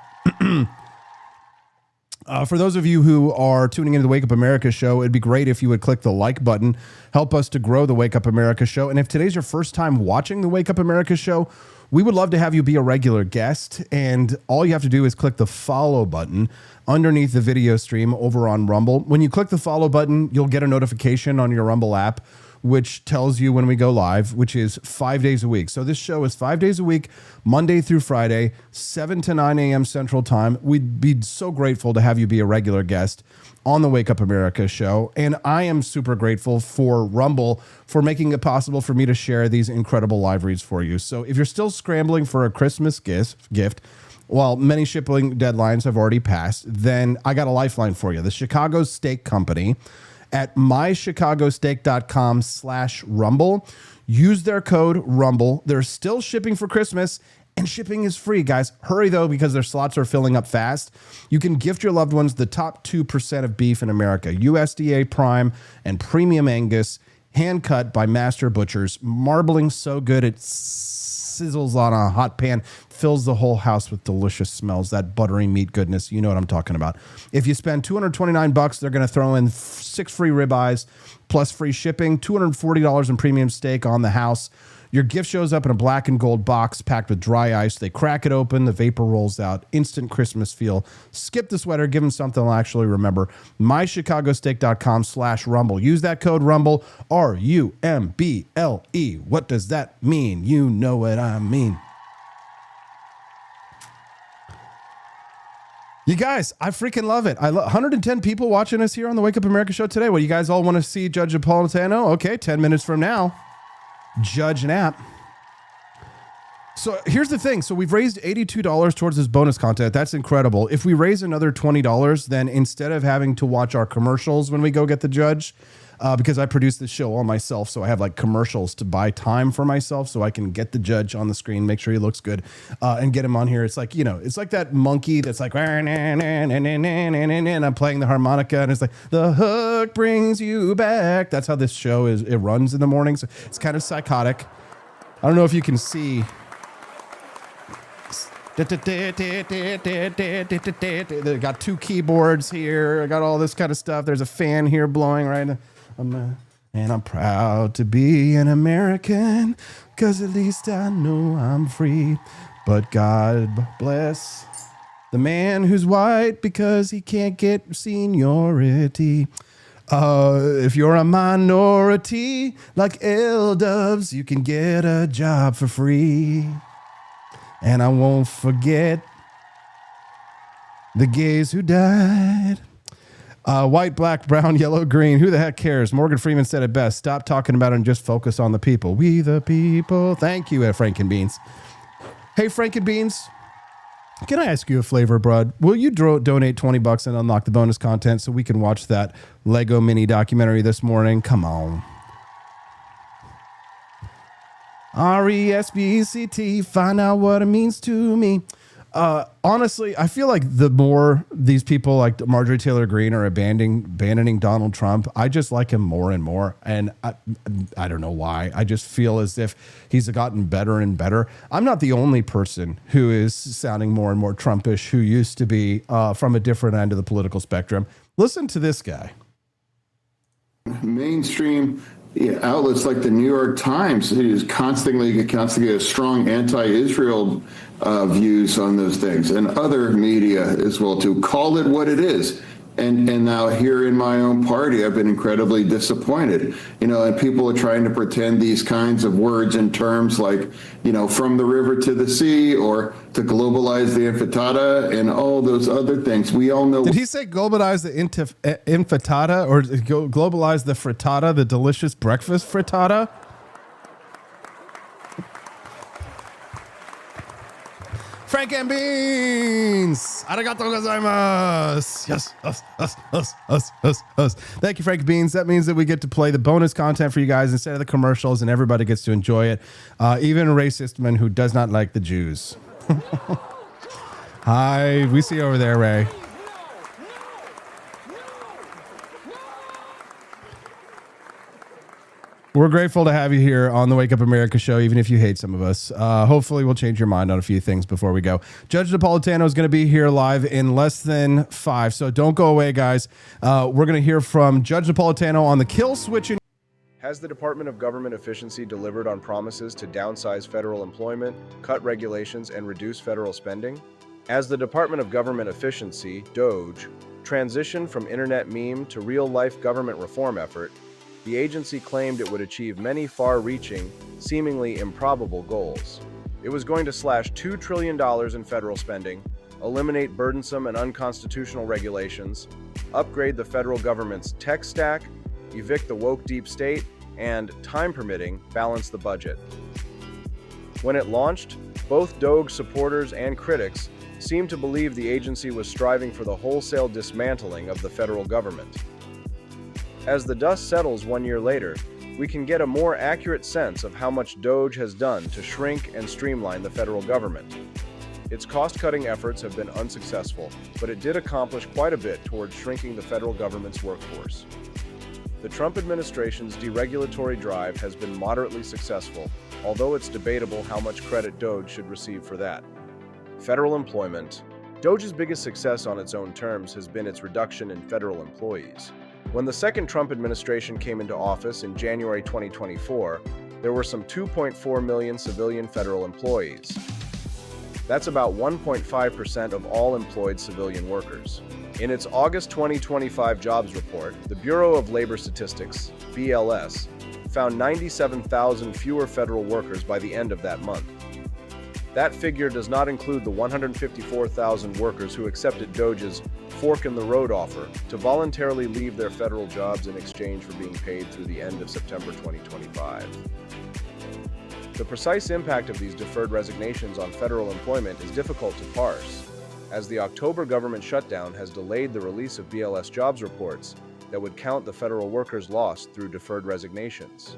For those of you who are tuning into the Wake Up America show, it'd be great if you would click the like button, help us to grow the Wake Up America show. And if today's your first time watching the Wake Up America show, we would love to have you be a regular guest. And all you have to do is click the follow button underneath the video stream over on Rumble. When you click the follow button, you'll get a notification on your Rumble app, which tells you when we go live, which is 5 days a week. So this show is 5 days a week, Monday through Friday, 7 to 9 a.m. Central Time. We'd be so grateful to have you be a regular guest on the Wake Up America show. And I am super grateful for Rumble for making it possible for me to share these incredible live reads for you. So if you're still scrambling for a Christmas gift, while many shipping deadlines have already passed, then I got a lifeline for you. The Chicago Steak Company at mychicagosteak.com/rumble. Use their code RUMBLE. They're still shipping for Christmas, and shipping is free, guys. Hurry, though, because their slots are filling up fast. You can gift your loved ones the top 2% of beef in America, USDA Prime and Premium Angus, hand-cut by master butchers, marbling so good it sizzles on a hot pan, fills the whole house with delicious smells, that buttery meat goodness. You know what I'm talking about. If you spend $229, they're going to throw in 6 free ribeyes plus free shipping, $240 in premium steak on the house. Your gift shows up in a black and gold box packed with dry ice. They crack it open. The vapor rolls out. Instant Christmas feel. Skip the sweater. Give them something they'll actually remember. mychicagosteak.com/rumble. Use that code RUMBLE, RUMBLE. What does that mean? You know what I mean. You guys, I freaking love it. 110 people watching us here on the Wake Up America show today. Well, you guys all want to see Judge Napolitano? Okay, 10 minutes from now. Judge Nap. So here's the thing. So we've raised $82 towards this bonus content. That's incredible. If we raise another $20, then instead of having to watch our commercials when we go get the judge, because I produce this show all myself, so I have like commercials to buy time for myself so I can get the judge on the screen, make sure he looks good, and get him on here. It's like, you know, it's like that monkey that's like, and I'm playing the harmonica, and it's like, the hook brings you back. That's how this show is. It runs in the mornings. It's kind of psychotic. I don't know if you can see. They got 2 keyboards here. I got all this kind of stuff. There's a fan here blowing right now. And I'm proud to be an American, because at least I know I'm free. But God bless the man who's white, because he can't get seniority. If you're a minority like L-Dubs, you can get a job for free. And I won't forget the gays who died. White, black, brown, yellow, green. Who the heck cares? Morgan Freeman said it best. Stop talking about it and just focus on the people. We the people. Thank you, Frankenbeans. Hey, Frankenbeans, can I ask you a flavor, bud? Will you donate $20 and unlock the bonus content so we can watch that Lego mini documentary this morning? Come on. RESPCT, find out what it means to me. Honestly, I feel like the more these people like Marjorie Taylor Greene are abandoning Donald Trump, I just like him more and more. And I don't know why. I just feel as if he's gotten better and better. I'm not the only person who is sounding more and more Trumpish who used to be from a different end of the political spectrum. Listen to this guy. Mainstream outlets like the New York Times is constantly a strong anti-Israel views on those things, and other media as well, to call it what it is. And now here in my own party, I've been incredibly disappointed, and people are trying to pretend these kinds of words and terms like, from the river to the sea, or to globalize the intifada and all those other things. We all know. Did he say globalize the intifada or globalize the frittata, the delicious breakfast frittata? Frank and Beans! Arigato gozaimasu! Yes, us. Thank you, Frank Beans. That means that we get to play the bonus content for you guys instead of the commercials, and everybody gets to enjoy it. Even a racist man who does not like the Jews. Hi, we see you over there, Ray. We're grateful to have you here on the Wake Up America show, even if you hate some of us. Hopefully, we'll change your mind on a few things before we go. Judge Napolitano is going to be here live in less than 5, so don't go away, guys. We're going to hear from Judge Napolitano on the kill switch. Has the Department of Government Efficiency delivered on promises to downsize federal employment, cut regulations, and reduce federal spending? As the Department of Government Efficiency, DOGE, transitioned from internet meme to real-life government reform effort, the agency claimed it would achieve many far-reaching, seemingly improbable goals. It was going to slash $2 trillion in federal spending, eliminate burdensome and unconstitutional regulations, upgrade the federal government's tech stack, evict the woke deep state, and, time permitting, balance the budget. When it launched, both DOGE supporters and critics seemed to believe the agency was striving for the wholesale dismantling of the federal government. As the dust settles 1 year later, we can get a more accurate sense of how much DOGE has done to shrink and streamline the federal government. Its cost-cutting efforts have been unsuccessful, but it did accomplish quite a bit towards shrinking the federal government's workforce. The Trump administration's deregulatory drive has been moderately successful, although it's debatable how much credit DOGE should receive for that. Federal employment. DOGE's biggest success on its own terms has been its reduction in federal employees. When the second Trump administration came into office in January 2024, there were some 2.4 million civilian federal employees. That's about 1.5% of all employed civilian workers. In its August 2025 jobs report, the Bureau of Labor Statistics, BLS, found 97,000 fewer federal workers by the end of that month. That figure does not include the 154,000 workers who accepted DOGE's fork-in-the-road offer to voluntarily leave their federal jobs in exchange for being paid through the end of September 2025. The precise impact of these deferred resignations on federal employment is difficult to parse, as the October government shutdown has delayed the release of BLS jobs reports that would count the federal workers lost through deferred resignations.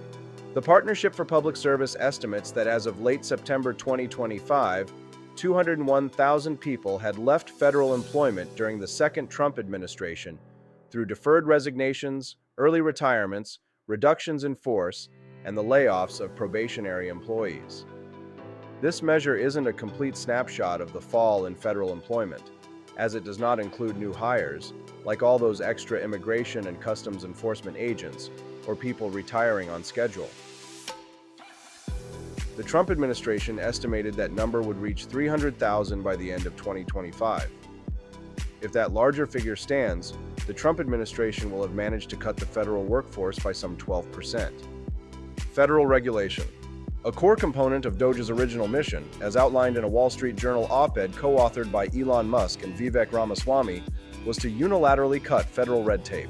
The Partnership for Public Service estimates that as of late September 2025, 201,000 people had left federal employment during the second Trump administration through deferred resignations, early retirements, reductions in force, and the layoffs of probationary employees. This measure isn't a complete snapshot of the fall in federal employment, as it does not include new hires, like all those extra immigration and customs enforcement agents or people retiring on schedule. The Trump administration estimated that number would reach 300,000 by the end of 2025. If that larger figure stands, the Trump administration will have managed to cut the federal workforce by some 12%. Federal regulation. A core component of DOGE's original mission, as outlined in a Wall Street Journal op-ed co-authored by Elon Musk and Vivek Ramaswamy, was to unilaterally cut federal red tape.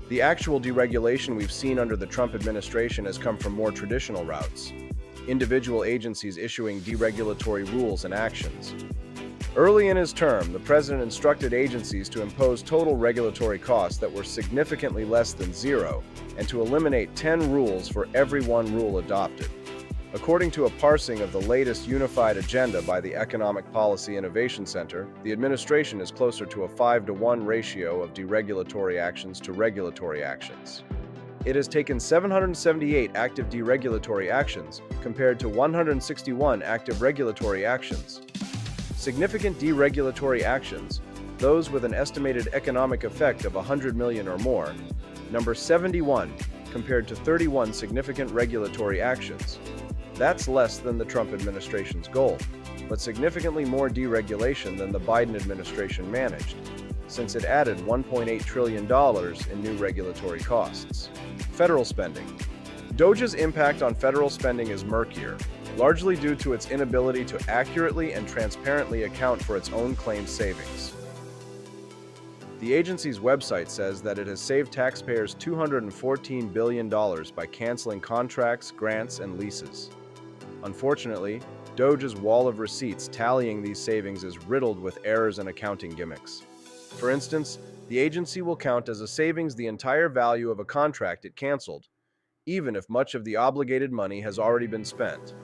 The actual deregulation we've seen under the Trump administration has come from more traditional routes. Individual agencies issuing deregulatory rules and actions. Early in his term, the president instructed agencies to impose total regulatory costs that were significantly less than zero, and to eliminate 10 rules for every one rule adopted. According to a parsing of the latest unified agenda by the Economic Policy Innovation Center, the administration is closer to a 5-to-1 ratio of deregulatory actions to regulatory actions. It has taken 778 active deregulatory actions compared to 161 active regulatory actions. Significant deregulatory actions, those with an estimated economic effect of 100 million or more, number 71 compared to 31 significant regulatory actions. That's less than the Trump administration's goal, but significantly more deregulation than the Biden administration managed. since it added $1.8 trillion in new regulatory costs. Federal spending. Doge's impact on federal spending is murkier, largely due to its inability to accurately and transparently account for its own claimed savings. The agency's website says that it has saved taxpayers $214 billion by canceling contracts, grants, and leases. Unfortunately, Doge's wall of receipts tallying these savings is riddled with errors and accounting gimmicks. For instance, the agency will count as a savings the entire value of a contract it canceled, even if much of the obligated money has already been spent.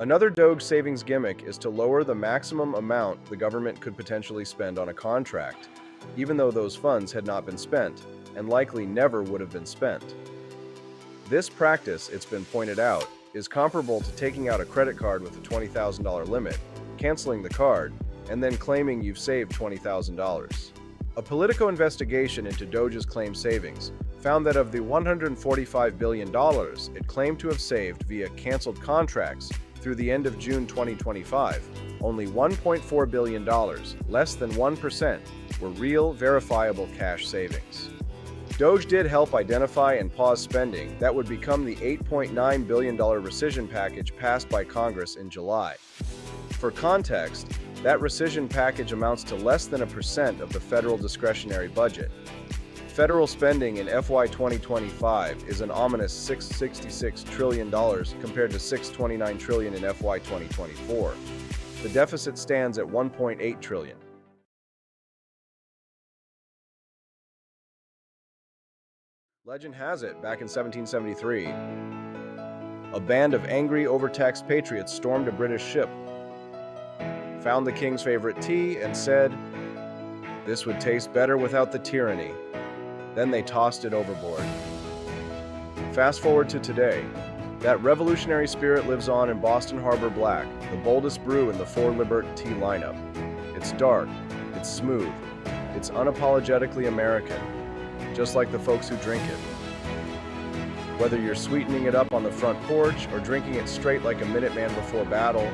Another Doge savings gimmick is to lower the maximum amount the government could potentially spend on a contract, even though those funds had not been spent, and likely never would have been spent. This practice, it's been pointed out, is comparable to taking out a credit card with a $20,000 limit, canceling the card, and then claiming you've saved $20,000. A Politico investigation into Doge's claimed savings found that of the $145 billion it claimed to have saved via canceled contracts through the end of June 2025, only $1.4 billion, less than 1%, were real, verifiable cash savings. Doge did help identify and pause spending that would become the $8.9 billion rescission package passed by Congress in July. For context, that rescission package amounts to less than 1% of the federal discretionary budget. Federal spending in FY 2025 is an ominous $666 trillion compared to $629 trillion in FY 2024. The deficit stands at $1.8 trillion. Legend has it, back in 1773, a band of angry, overtaxed patriots stormed a British ship, found the king's favorite tea, and said, "This would taste better without the tyranny." Then they tossed it overboard. Fast forward to today. That revolutionary spirit lives on in Boston Harbor Black, the boldest brew in the 4 Libert tea lineup. It's dark, it's smooth, it's unapologetically American, just like the folks who drink it. Whether you're sweetening it up on the front porch or drinking it straight like a Minuteman before battle,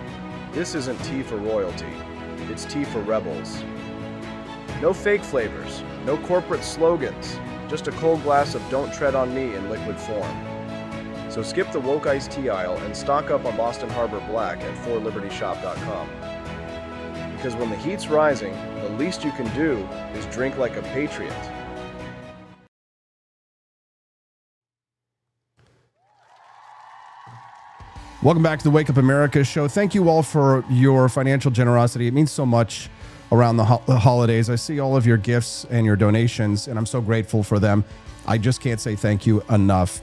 this isn't tea for royalty, it's tea for rebels. No fake flavors, no corporate slogans, just a cold glass of Don't Tread on Me in liquid form. So skip the woke iced tea aisle and stock up on Boston Harbor Black at 4libertyshop.com. Because when the heat's rising, the least you can do is drink like a patriot. Welcome back to the Wake Up America show. Thank you all for your financial generosity. It means so much around the holidays. I see all of your gifts and your donations, and I'm so grateful for them. I just can't say thank you enough.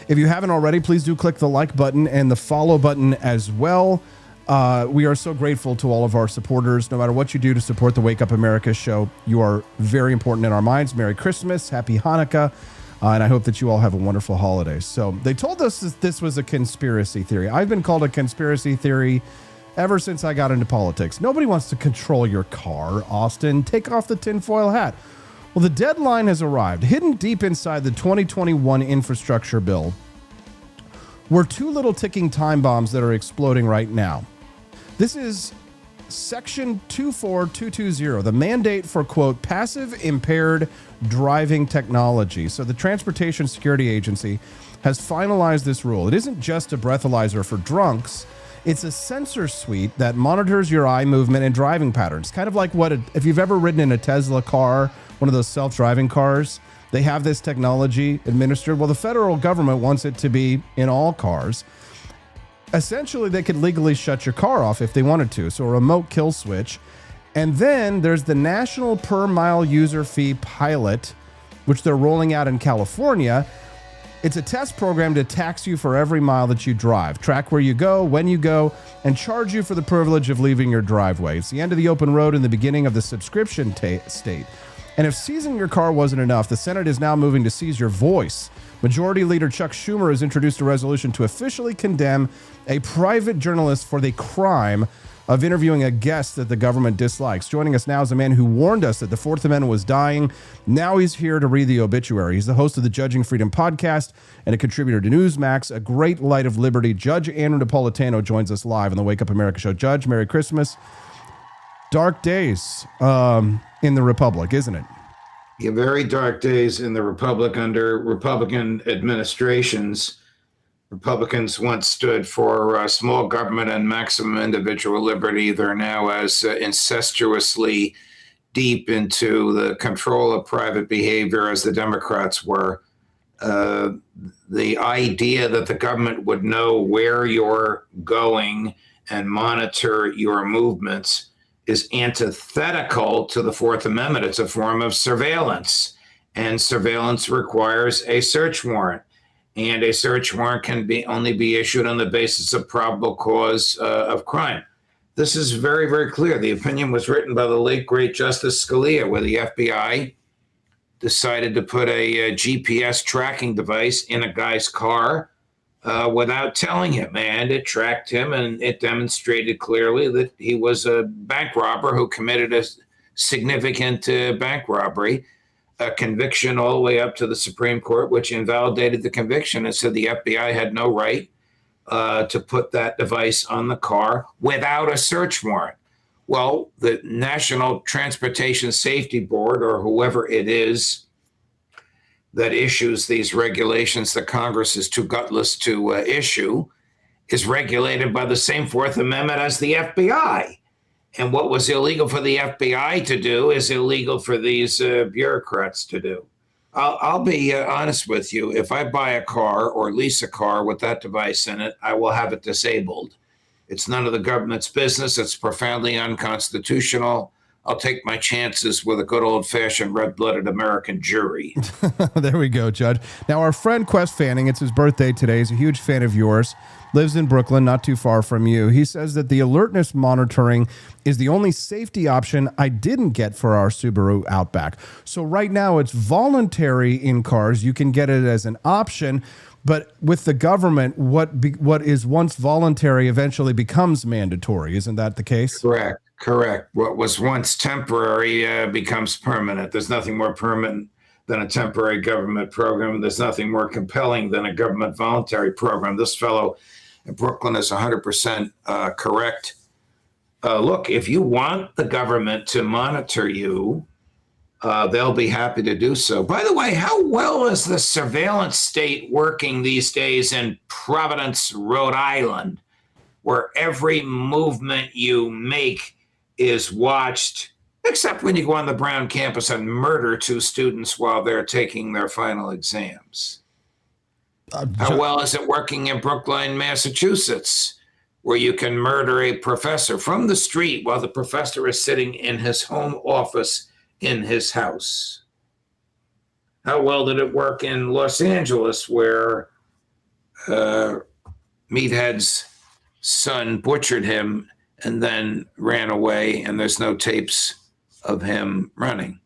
If you haven't already, please do click the like button and the follow button as well. We are so grateful to all of our supporters. No matter what you do to support the Wake Up America show, you are very important in our minds. Merry Christmas, Happy Hanukkah, and I hope that you all have a wonderful holiday. So they told us that this was a conspiracy theory. I've been called a conspiracy theory ever since I got into politics. Nobody wants to control your car, Austin. Take off the tinfoil hat. Well, the deadline has arrived. Hidden deep inside the 2021 infrastructure bill were 2 little ticking time bombs that are exploding right now. This is Section 24220, the mandate for, quote, passive impaired driving technology. So the Transportation Security Agency has finalized this rule. It isn't just a breathalyzer for drunks. It's a sensor suite that monitors your eye movement and driving patterns. Kind of like if you've ever ridden in a Tesla car, one of those self-driving cars, they have this technology administered. Well, the federal government wants it to be in all cars. Essentially, they could legally shut your car off if they wanted to. So a remote kill switch. And then there's the National Per Mile User Fee pilot, which they're rolling out in California. It's a test program to tax you for every mile that you drive, track where you go, when you go, and charge you for the privilege of leaving your driveway. It's the end of the open road and the beginning of the subscription state. And if seizing your car wasn't enough, the Senate is now moving to seize your voice. Majority Leader Chuck Schumer has introduced a resolution to officially condemn a private journalist for the crime of interviewing a guest that the government dislikes. Joining us now is a man who warned us that the Fourth Amendment was dying. Now he's here to read the obituary. He's the host of the Judging Freedom podcast and a contributor to Newsmax, a great light of liberty. Judge Andrew Napolitano joins us live on the Wake Up America show. Judge, Merry Christmas. dark days in the Republic, isn't it? Yeah, very dark days in the Republic under Republican administrations. Republicans once stood for small government and maximum individual liberty. They're now as incestuously deep into the control of private behavior as the Democrats were. The idea that the government would know where you're going and monitor your movements is antithetical to the Fourth Amendment. It's a form of surveillance, and surveillance requires a search warrant. And a search warrant can only be issued on the basis of probable cause of crime. This is very, very clear. The opinion was written by the late, great Justice Scalia, where the FBI decided to put a GPS tracking device in a guy's car without telling him. And it tracked him, and it demonstrated clearly that he was a bank robber who committed a significant bank robbery. A conviction all the way up to the Supreme Court, which invalidated the conviction and said the FBI had no right to put that device on the car without a search warrant. Well, the National Transportation Safety Board, or whoever it is that issues these regulations that Congress is too gutless to issue, is regulated by the same Fourth Amendment as the FBI. And what was illegal for the FBI to do is illegal for these bureaucrats to do. I'll be honest with you. If I buy a car or lease a car with that device in it, I will have it disabled. It's none of the government's business. It's profoundly unconstitutional. I'll take my chances with a good old-fashioned red-blooded American jury. There we go, Judge. Now, our friend Quest Fanning, it's his birthday today. He's a huge fan of yours. Lives in Brooklyn, not too far from you. He says that the alertness monitoring is the only safety option I didn't get for our Subaru Outback. So right now, it's voluntary in cars. You can get it as an option. But with the government, what is once voluntary eventually becomes mandatory. Isn't that the case? Correct. What was once temporary becomes permanent. There's nothing more permanent than a temporary government program. There's nothing more compelling than a government voluntary program. This fellow in Brooklyn is 100% correct. Look, if you want the government to monitor you, they'll be happy to do so. By the way, how well is the surveillance state working these days in Providence, Rhode Island, where every movement you make is watched, except when you go on the Brown campus and murder 2 students while they're taking their final exams? How well is it working in Brookline, Massachusetts, where you can murder a professor from the street while the professor is sitting in his home office in his house? How well did it work in Los Angeles, where Meathead's son butchered him and then ran away, and there's no tapes of him running?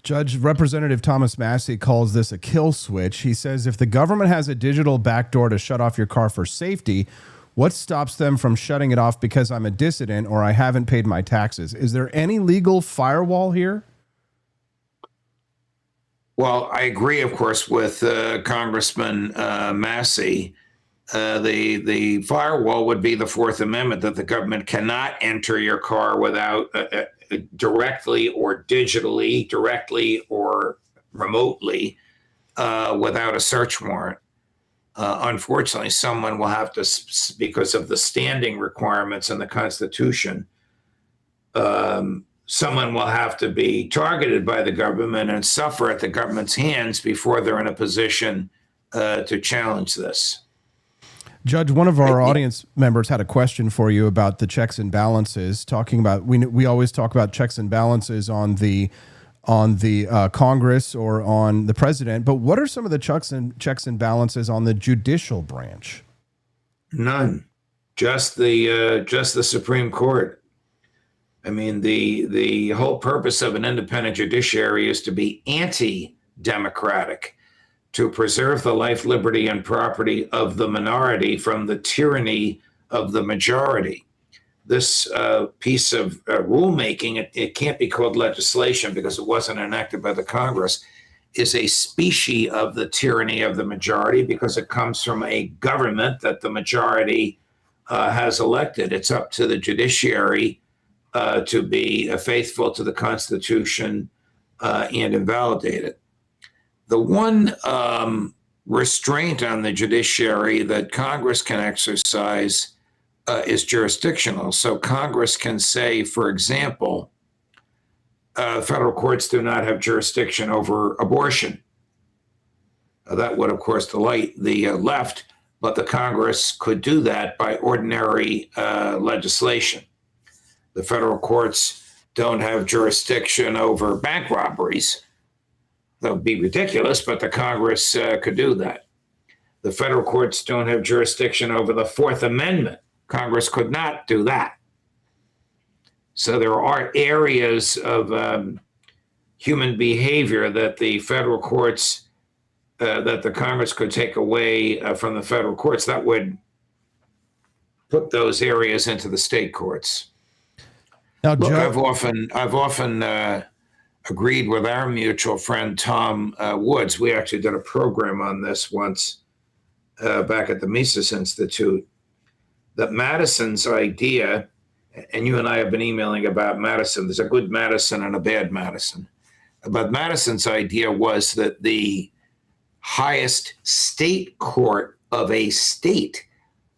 Judge Representative Thomas Massey calls this a kill switch. He says if the government has a digital backdoor to shut off your car for safety, what stops them from shutting it off because I'm a dissident or I haven't paid my taxes? Is there any legal firewall here? Well, I agree, of course, with Congressman Massey. The firewall would be the Fourth Amendment, that the government cannot enter your car without directly or digitally, directly or remotely, without a search warrant. Unfortunately, someone will have to, because of the standing requirements in the Constitution, someone will have to be targeted by the government and suffer at the government's hands before they're in a position to challenge this. Judge, one of our audience members had a question for you about the checks and balances, talking about, we always talk about checks and balances on the Congress or on the president, but what are some of the checks and balances on the judicial branch? None. Just the Supreme Court. I mean, the whole purpose of an independent judiciary is to be anti-democratic, to preserve the life, liberty, and property of the minority from the tyranny of the majority. This piece of rulemaking, it can't be called legislation because it wasn't enacted by the Congress, is a species of the tyranny of the majority because it comes from a government that the majority has elected. It's up to the judiciary to be faithful to the Constitution and invalidate it. The one restraint on the judiciary that Congress can exercise is jurisdictional. So Congress can say, for example, federal courts do not have jurisdiction over abortion. That would, of course, delight the left, but the Congress could do that by ordinary legislation. The federal courts don't have jurisdiction over bank robberies. That would be ridiculous, but the Congress could do that. The federal courts don't have jurisdiction over the Fourth Amendment. Congress could not do that. So there are areas of human behavior that the federal courts, that the Congress could take away from the federal courts that would put those areas into the state courts. Now, look, Joe, I've often agreed with our mutual friend Tom Woods. We actually did a program on this once back at the Mises Institute. That Madison's idea, and you and I have been emailing about Madison. There's a good Madison and a bad Madison. But Madison's idea was that the highest state court of a state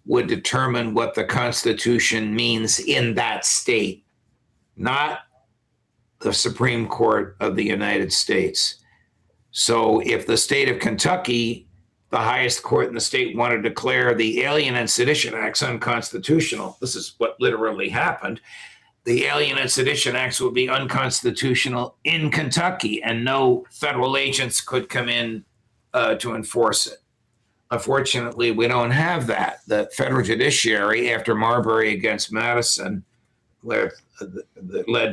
would determine what the Constitution means in that state, not the Supreme Court of the United States. So if the state of Kentucky, the highest court in the state, wanted to declare the Alien and Sedition Acts unconstitutional, this is what literally happened, the Alien and Sedition Acts would be unconstitutional in Kentucky, and no federal agents could come in to enforce it. Unfortunately, we don't have that. The federal judiciary, after Marbury against Madison, led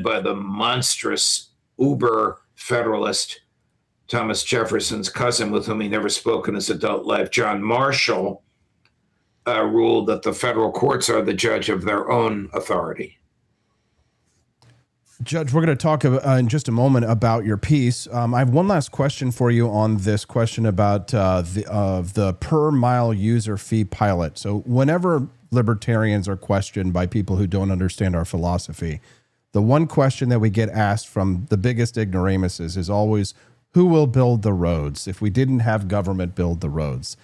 by the monstrous uber federalist Thomas Jefferson's cousin, with whom he never spoke in his adult life, John Marshall, ruled that the federal courts are the judge of their own authority. Judge, we're going to talk in just a moment about your piece. I have one last question for you on this question about the per mile user fee pilot. So whenever libertarians are questioned by people who don't understand our philosophy, the one question that we get asked from the biggest ignoramuses is always, who will build the roads if we didn't have government build the roads?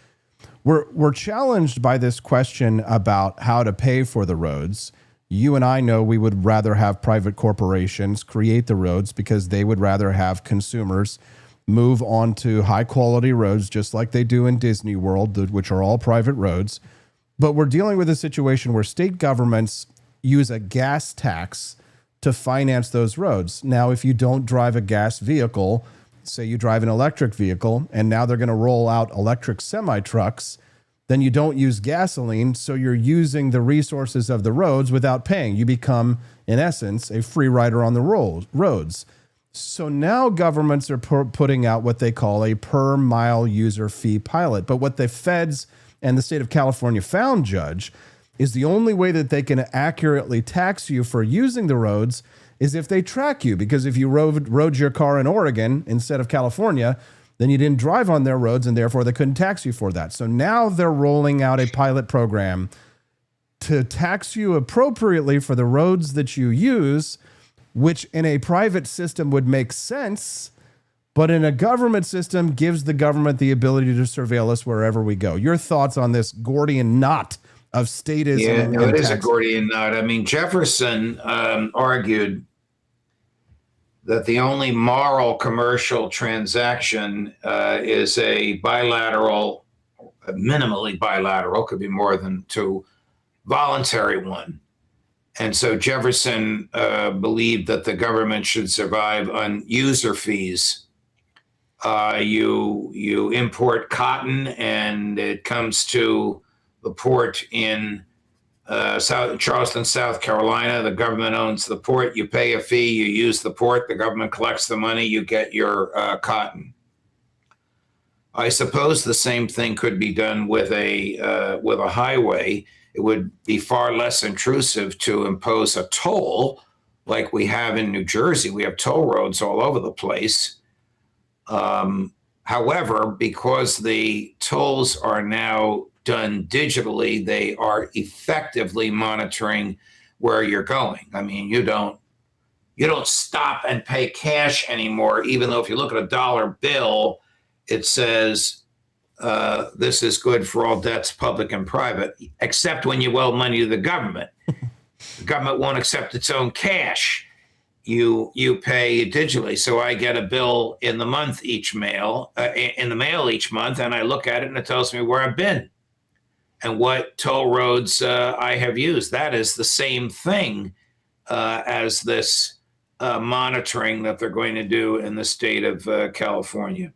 We're challenged by this question about how to pay for the roads. You and I know we would rather have private corporations create the roads because they would rather have consumers move onto high quality roads just like they do in Disney World, which are all private roads. But we're dealing with a situation where state governments use a gas tax to finance those roads. Now, if you don't drive a gas vehicle, say you drive an electric vehicle, and now they're going to roll out electric semi-trucks, then you don't use gasoline, so you're using the resources of the roads without paying. You become, in essence, a free rider on the roads. So now governments are putting out what they call a per mile user fee pilot. But what the feds and the state of California found, Judge, is the only way that they can accurately tax you for using the roads is if they track you. Because if you rode your car in Oregon instead of California, then you didn't drive on their roads, and therefore they couldn't tax you for that. So now they're rolling out a pilot program to tax you appropriately for the roads that you use, which in a private system would make sense, but in a government system gives the government the ability to surveil us wherever we go. Your thoughts on this Gordian knot of statism? Yeah, no, it is a Gordian knot. I mean, Jefferson argued that the only moral commercial transaction is a bilateral, minimally bilateral, could be more than two, voluntary one. And so Jefferson believed that the government should survive on user fees. You import cotton and it comes to the port in Charleston, South Carolina. The government owns the port. You pay a fee, you use the port, the government collects the money, you get your cotton. I suppose the same thing could be done with a highway. It would be far less intrusive to impose a toll like we have in New Jersey. We have toll roads all over the place. However, because the tolls are now done digitally, they are effectively monitoring where you're going. I mean, you don't stop and pay cash anymore, even though if you look at a dollar bill, it says this is good for all debts, public and private, except when you owe money to the government. The government won't accept its own cash. You pay digitally. So I get a bill in the mail each month, and I look at it and it tells me where I've been and what toll roads I have used. That is the same thing as this monitoring that they're going to do in the state of California.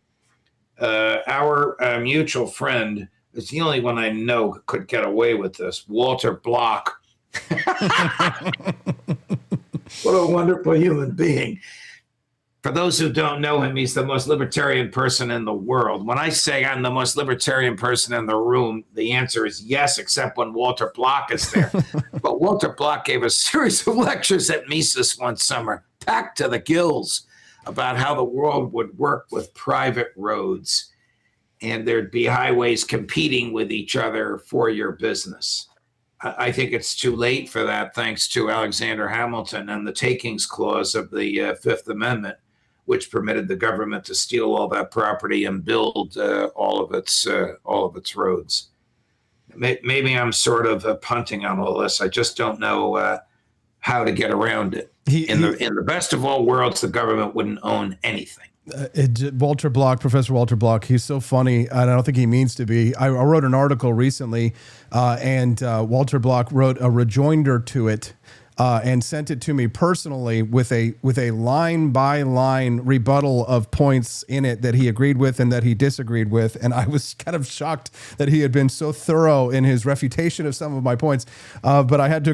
Our mutual friend is the only one I know could get away with this, Walter Block. What a wonderful human being. For those who don't know him, he's the most libertarian person in the world. When I say I'm the most libertarian person in the room, the answer is yes, except when Walter Block is there. But Walter Block gave a series of lectures at Mises one summer, packed to the gills, about how the world would work with private roads and there'd be highways competing with each other for your business. I think it's too late for that, thanks to Alexander Hamilton and the takings clause of the Fifth Amendment, which permitted the government to steal all that property and build all of its roads. Maybe I'm sort of punting on all this. I just don't know how to get around it. In the best of all worlds, the government wouldn't own anything. Walter Block, Professor Walter Block, he's so funny, and I don't think he means to be. I wrote an article recently, and Walter Block wrote a rejoinder to it and sent it to me personally with a line by line rebuttal of points in it that he agreed with and that he disagreed with. And I was kind of shocked that he had been so thorough in his refutation of some of my points. But I had to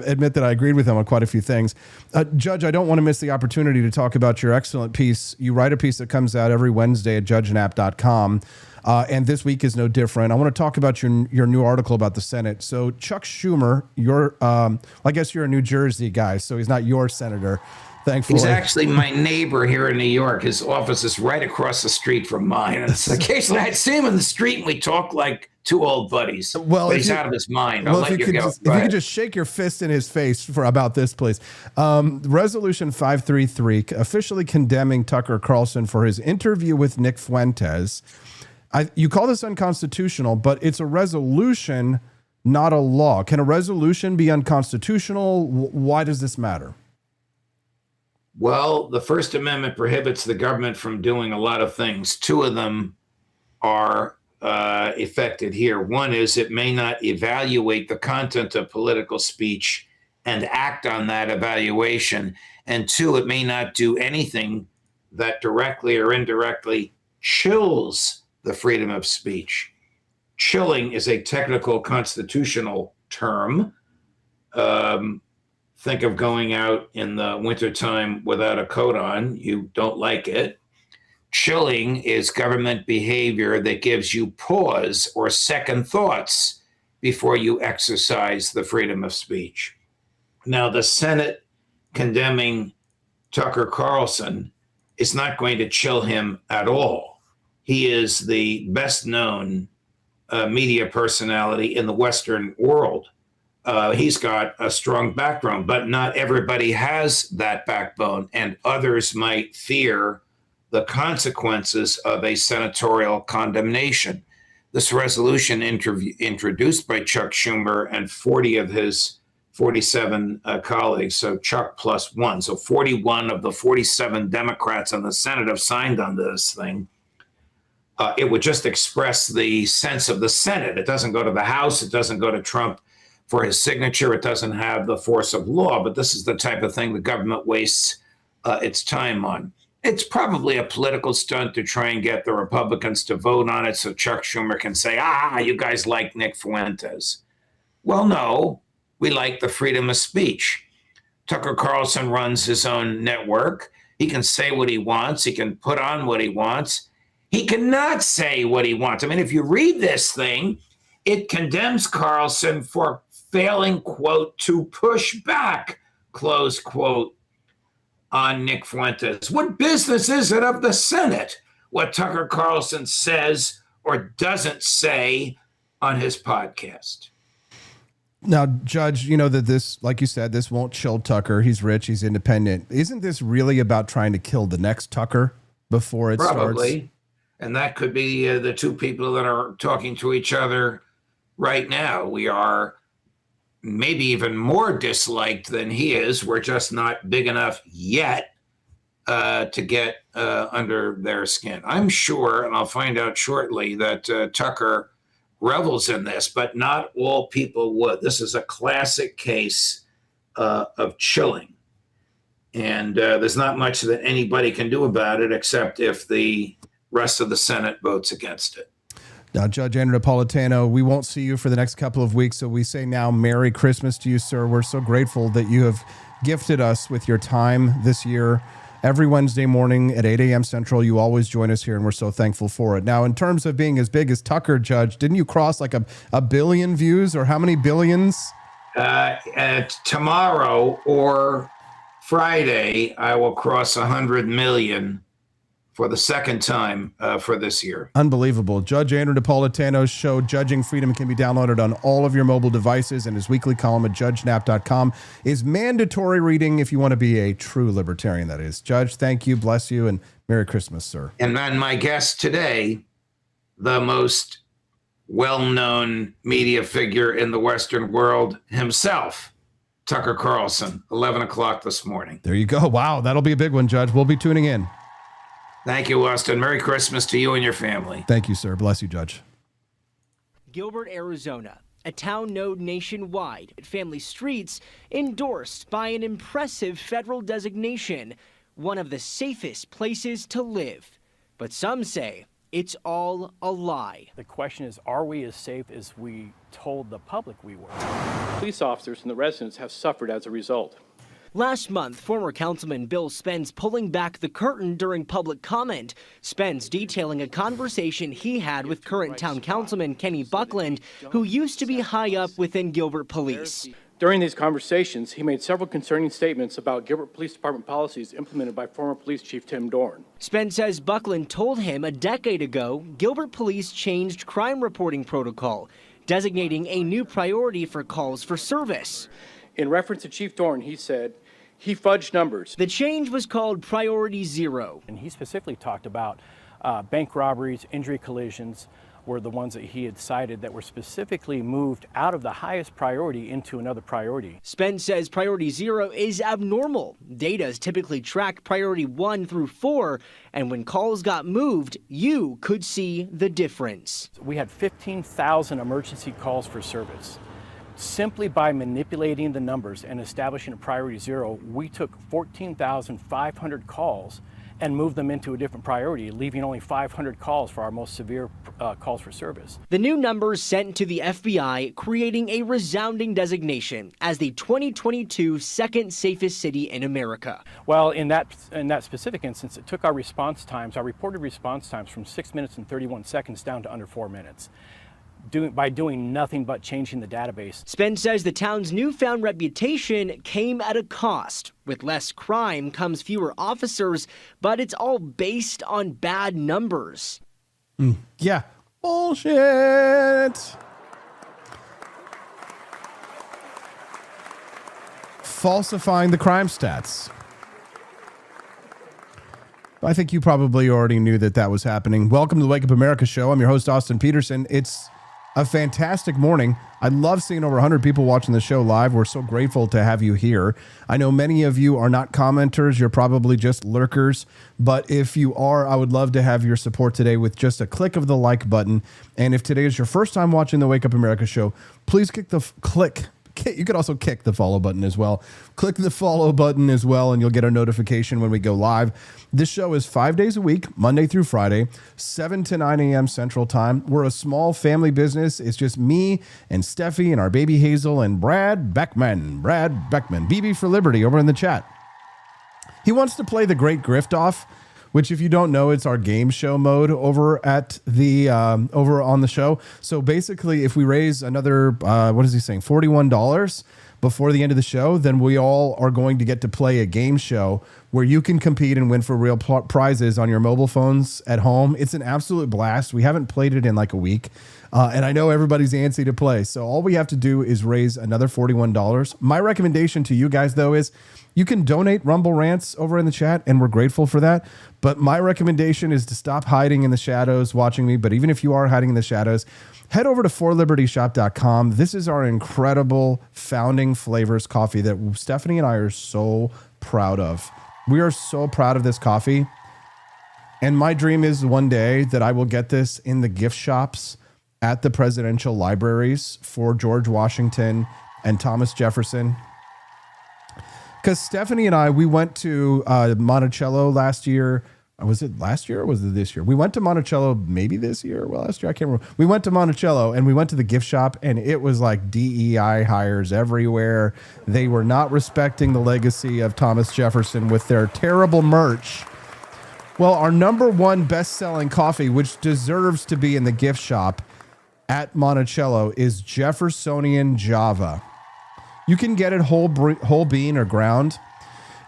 admit that I agreed with him on quite a few things. Judge, I don't want to miss the opportunity to talk about your excellent piece. You write a piece that comes out every Wednesday at judgenapp.com. And this week is no different. I want to talk about your new article about the Senate. So Chuck Schumer, I guess you're a New Jersey guy, so he's not your senator, thankfully. He's actually my neighbor here in New York. His office is right across the street from mine. And occasionally I'd see him in the street and we talk like two old buddies. Well, but he's out of his mind. I'll let you go. If you could just shake your fist in his face about this, please. Resolution 533, officially condemning Tucker Carlson for his interview with Nick Fuentes. You call this unconstitutional, but it's a resolution, not a law. Can a resolution be unconstitutional? Why does this matter? Well, the First Amendment prohibits the government from doing a lot of things. Two of them are affected here. One is it may not evaluate the content of political speech and act on that evaluation. And two, it may not do anything that directly or indirectly chills the freedom of speech. Chilling is a technical constitutional term. Think of going out in the wintertime without a coat on. You don't like it. Chilling is government behavior that gives you pause or second thoughts before you exercise the freedom of speech. Now, the Senate condemning Tucker Carlson is not going to chill him at all. He is the best known media personality in the Western world. He's got a strong background, but not everybody has that backbone, and others might fear the consequences of a senatorial condemnation. This resolution introduced by Chuck Schumer and 40 of his 47 colleagues, so Chuck plus one, so 41 of the 47 Democrats in the Senate have signed on this thing. It would just express the sense of the Senate. It doesn't go to the House. It doesn't go to Trump for his signature. It doesn't have the force of law, but this is the type of thing the government wastes its time on. It's probably a political stunt to try and get the Republicans to vote on it so Chuck Schumer can say, you guys like Nick Fuentes. Well, no, we like the freedom of speech. Tucker Carlson runs his own network. He can say what he wants. He can put on what he wants. He cannot say what he wants. I mean, if you read this thing, it condemns Carlson for failing, quote, to push back, close quote, on Nick Fuentes. What business is it of the Senate what Tucker Carlson says or doesn't say on his podcast. Now, Judge, you know that this, like you said, this won't chill Tucker. He's rich. He's independent. Isn't this really about trying to kill the next Tucker before it Probably. starts? And that could be the two people that are talking to each other right now. We are maybe even more disliked than he is. We're just not big enough yet to get under their skin. I'm sure, and I'll find out shortly, that Tucker revels in this, but not all people would. This is a classic case of chilling. And there's not much that anybody can do about it except if the rest of the Senate votes against it. Now, Judge Andrew Napolitano, we won't see you for the next couple of weeks, so we say now Merry Christmas to you, sir. We're so grateful that you have gifted us with your time this year. Every Wednesday morning at 8 a.m. Central, you always join us here, and we're so thankful for it. Now, in terms of being as big as Tucker, Judge, didn't you cross like a billion views, or how many billions? Tomorrow or Friday, I will cross 100 million for the second time for this year. Unbelievable. Judge Andrew Napolitano's show, Judging Freedom, can be downloaded on all of your mobile devices, and his weekly column at judgenap.com is mandatory reading if you want to be a true libertarian, that is. Judge, thank you, bless you, and Merry Christmas, sir. And then my guest today, the most well-known media figure in the Western world himself, Tucker Carlson, 11 o'clock this morning. There you go. Wow, that'll be a big one, Judge. We'll be tuning in. Thank you, Austin. Merry Christmas to you and your family. Thank you, sir. Bless you, Judge. Gilbert, Arizona, a town known nationwide, family streets endorsed by an impressive federal designation, one of the safest places to live. But some say it's all a lie. The question is, are we as safe as we told the public we were? Police officers and the residents have suffered as a result. Last month, former Councilman Bill Spence pulling back the curtain during public comment. Spence detailing a conversation he had with current town councilman Kenny Buckland, who used to be high up within Gilbert Police. During these conversations, he made several concerning statements about Gilbert Police Department policies implemented by former Police Chief Tim Dorn. Spence says Buckland told him a decade ago Gilbert Police changed crime reporting protocol, designating a new priority for calls for service. In reference to Chief Dorn, he said, he fudged numbers. The change was called Priority Zero. And he specifically talked about bank robberies, injury collisions were the ones that he had cited that were specifically moved out of the highest priority into another priority. Spence says Priority Zero is abnormal. Data's typically track Priority 1 through 4, and when calls got moved, you could see the difference. We had 15,000 emergency calls for service. Simply by manipulating the numbers and establishing a priority zero, we took 14,500 calls and moved them into a different priority, leaving only 500 calls for our most severe calls for service. The new numbers sent to the FBI, creating a resounding designation as the 2022 second safest city in America. Well, in that specific instance, it took our response times, our reported response times, from 6 minutes and 31 seconds down to under 4 minutes. By doing nothing but changing the database. Spence says the town's newfound reputation came at a cost. With less crime comes fewer officers, but it's all based on bad numbers. Yeah. Bullshit. Falsifying the crime stats. I think you probably already knew that was happening. Welcome to the Wake Up America show. I'm your host, Austin Peterson. It's a fantastic morning. I love seeing over 100 people watching the show live. We're so grateful to have you here. I know many of you are not commenters. You're probably just lurkers. But if you are, I would love to have your support today with just a click of the like button. And if today is your first time watching the Wake Up America show, please you could also kick the follow button as well. Click the follow button as well, and you'll get a notification when we go live. This show is 5 days a week, Monday through Friday, 7 to 9 a.m. Central Time. We're a small family business. It's just me and Steffi and our baby Hazel and Brad Beckman. BB for Liberty over in the chat. He wants to play the Great Grift Off, which, if you don't know, it's our game show mode over at the over on the show. So basically, if we raise another, what is he saying, $41 before the end of the show, then we all are going to get to play a game show where you can compete and win for real prizes on your mobile phones at home. It's an absolute blast. We haven't played it in like a week. And I know everybody's antsy to play. So all we have to do is raise another $41. My recommendation to you guys, though, is you can donate Rumble Rants over in the chat, and we're grateful for that. But my recommendation is to stop hiding in the shadows watching me. But even if you are hiding in the shadows, head over to forlibertyshop.com. This is our incredible Founding Flavors coffee that Stephanie and I are so proud of. We are so proud of this coffee. And my dream is one day that I will get this in the gift shops at the presidential libraries for George Washington and Thomas Jefferson. Because Stephanie and I, we went to Monticello last year. Was it last year or was it this year? We went to Monticello maybe this year. Well, last year, I can't remember. We went to Monticello and we went to the gift shop, and it was like DEI hires everywhere. They were not respecting the legacy of Thomas Jefferson with their terrible merch. Well, our number one best-selling coffee, which deserves to be in the gift shop at Monticello, is Jeffersonian Java. You can get it whole bean or ground.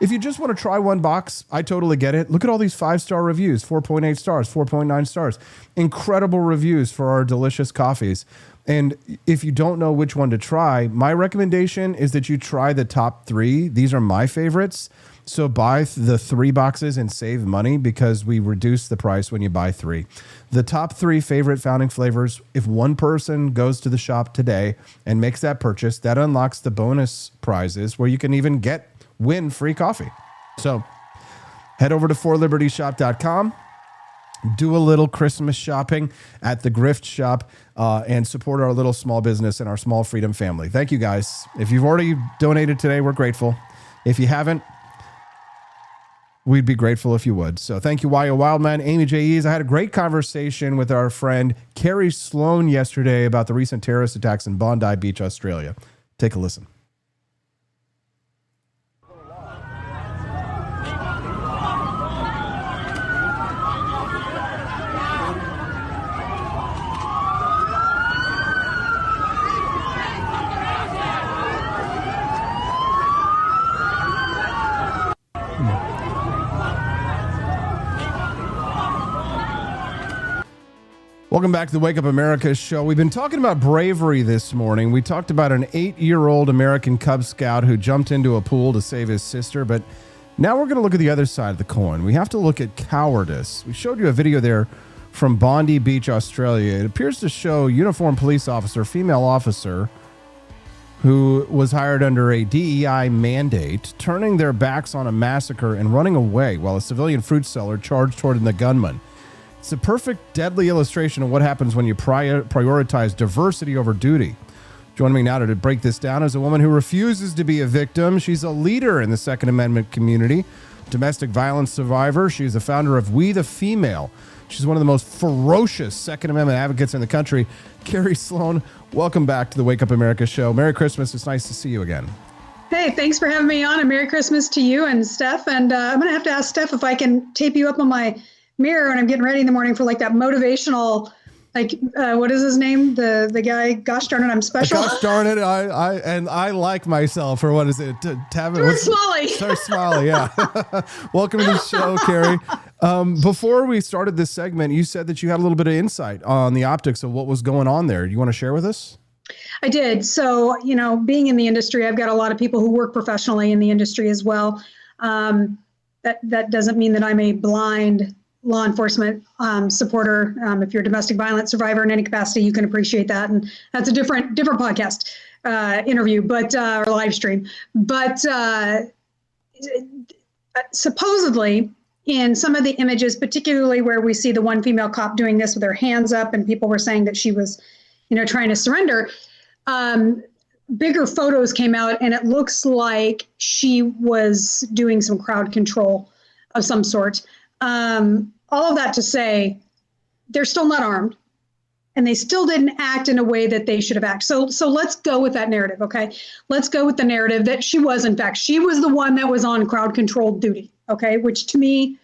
If you just want to try one box, I totally get it. Look at all these 5-star reviews, 4.8 stars, 4.9 stars. Incredible reviews for our delicious coffees. And if you don't know which one to try, my recommendation is that you try the top 3. These are my favorites. So buy the 3 boxes and save money because we reduce the price when you buy 3. The top 3 favorite Founding Flavors, if one person goes to the shop today and makes that purchase, that unlocks the bonus prizes where you can even win free coffee. So head over to forlibertyshop.com, do a little Christmas shopping at the Grift Shop, and support our little small business and our small freedom family. Thank you guys. If you've already donated today, we're grateful. If you haven't, we'd be grateful if you would. So thank you, Wyo Wildman, Amy J. Eves. I had a great conversation with our friend Carrie Sloan yesterday about the recent terrorist attacks in Bondi Beach, Australia. Take a listen. Welcome back to the Wake Up America show. We've been talking about bravery this morning. We talked about an 8-year-old American Cub Scout who jumped into a pool to save his sister, but now we're going to look at the other side of the coin. We have to look at cowardice. We showed you a video there from Bondi Beach, Australia. It appears to show uniformed police officer, female officer, who was hired under a DEI mandate, turning their backs on a massacre and running away while a civilian fruit seller charged toward the gunman. It's a perfect, deadly illustration of what happens when you prioritize diversity over duty. Joining me now to break this down is a woman who refuses to be a victim. She's a leader in the Second Amendment community, domestic violence survivor. She's the founder of We the Female. She's one of the most ferocious Second Amendment advocates in the country. Carrie Sloan, welcome back to the Wake Up America show. Merry Christmas. It's nice to see you again. Hey, thanks for having me on, and Merry Christmas to you and Steph. And I'm going to have to ask Steph if I can tape you up on my mirror when I'm getting ready in the morning for like that motivational, like what is his name? The guy, gosh darn it, I'm special. Gosh darn it, I like myself, or what is it? Smalley. Sir Smalley, yeah. Welcome to the show, Carrie. Before we started this segment, you said that you had a little bit of insight on the optics of what was going on there. Do you want to share with us? I did. So, being in the industry, I've got a lot of people who work professionally in the industry as well. That doesn't mean that I'm a blind law enforcement supporter. If you're a domestic violence survivor in any capacity, you can appreciate that. And that's a different podcast interview, or live stream. But supposedly in some of the images, particularly where we see the one female cop doing this with her hands up and people were saying that she was, trying to surrender, bigger photos came out and it looks like she was doing some crowd control of some sort. All of that to say, they're still not armed, and they still didn't act in a way that they should have acted. So let's go with that narrative, okay? Let's go with the narrative that she was the one that was on crowd control duty, okay? Which to me,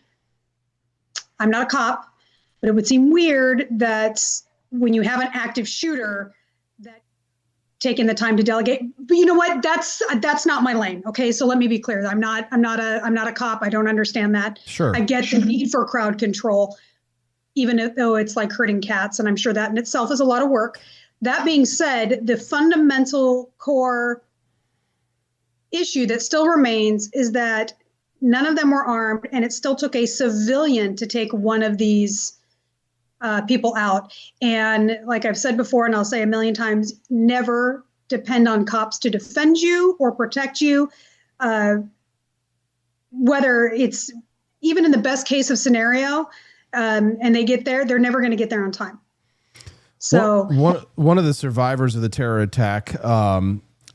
I'm not a cop, but it would seem weird that when you have an active shooter, that taken the time to delegate. But you know what? That's not my lane. Okay, so let me be clear. I'm not a cop. I don't understand that. Sure. I get the need for crowd control, even though it's like herding cats, and I'm sure that in itself is a lot of work. That being said, the fundamental core issue that still remains is that none of them were armed, and it still took a civilian to take one of these people out. And like I've said before, and I'll say a million times, never depend on cops to defend you or protect you. Whether it's even in the best case of scenario, and they get there, they're never going to get there on time. So one of the survivors of the terror attack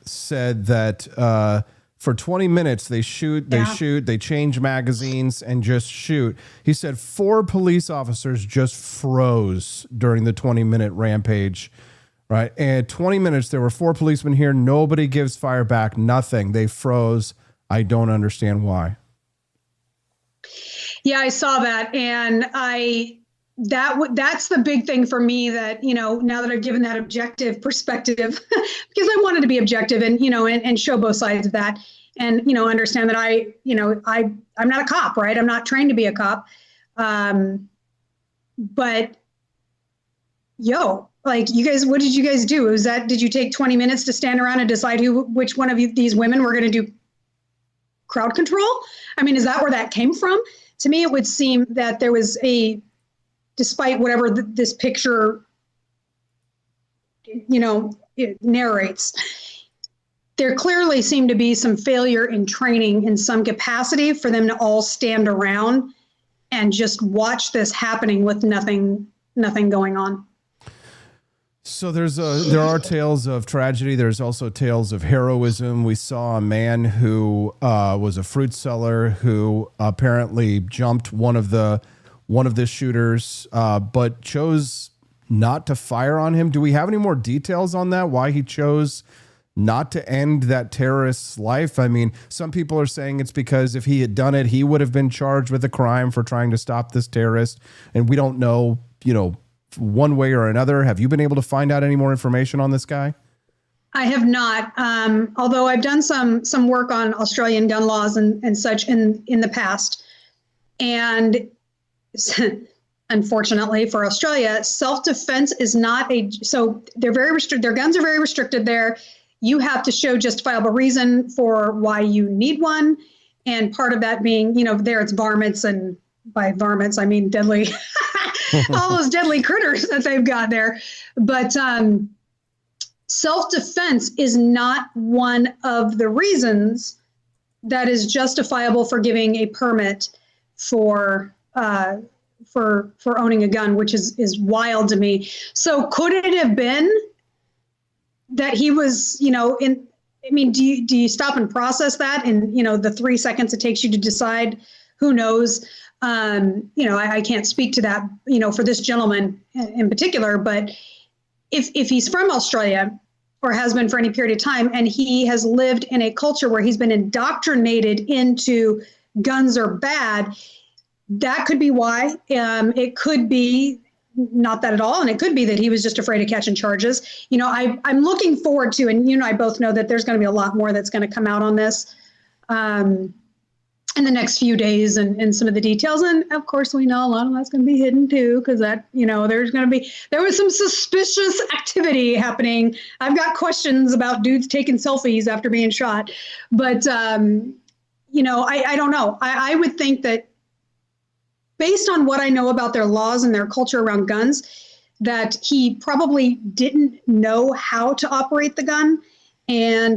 said that for 20 minutes they shoot, they change magazines and just shoot. He said 4 police officers just froze during the 20-minute rampage, right? And 20 minutes, there were 4 policemen here. Nobody gives fire back, nothing. They froze. I don't understand why. Yeah, I saw that. And that's the big thing for me that, now that I've given that objective perspective, because I wanted to be objective and, and show both sides of that and, understand that I'm not a cop, right? I'm not trained to be a cop. But like you guys, what did you guys do? Did you take 20 minutes to stand around and decide which one of these women were going to do crowd control? I mean, is that where that came from? To me, it would seem that there was despite whatever this picture, it narrates, there clearly seemed to be some failure in training in some capacity for them to all stand around and just watch this happening with nothing going on. So there are tales of tragedy. There's also tales of heroism. We saw a man who was a fruit seller who apparently jumped one of the shooters, but chose not to fire on him. Do we have any more details on that? Why he chose not to end that terrorist's life? I mean, some people are saying it's because if he had done it, he would have been charged with a crime for trying to stop this terrorist. And we don't know, one way or another. Have you been able to find out any more information on this guy? I have not, although I've done some work on Australian gun laws and such in the past. And unfortunately for Australia, self-defense is not so they're very restricted. Their guns are very restricted there. You have to show justifiable reason for why you need one. And part of that being, there it's varmints, and by varmints, I mean deadly, all those deadly critters that they've got there. But self-defense is not one of the reasons that is justifiable for giving a permit for owning a gun, which is wild to me. So could it have been that he was, do you stop and process that in, the 3 seconds it takes you to decide? Who knows? I can't speak to that, for this gentleman in particular, but if he's from Australia or has been for any period of time, and he has lived in a culture where he's been indoctrinated into guns are bad, that could be why. It could be not that at all. And it could be that he was just afraid of catching charges. I'm looking forward to, and I both know that there's going to be a lot more that's going to come out on this in the next few days and some of the details. And of course, we know a lot of that's going to be hidden too, because that, there was some suspicious activity happening. I've got questions about dudes taking selfies after being shot. But, I don't know. I would think that based on what I know about their laws and their culture around guns, that he probably didn't know how to operate the gun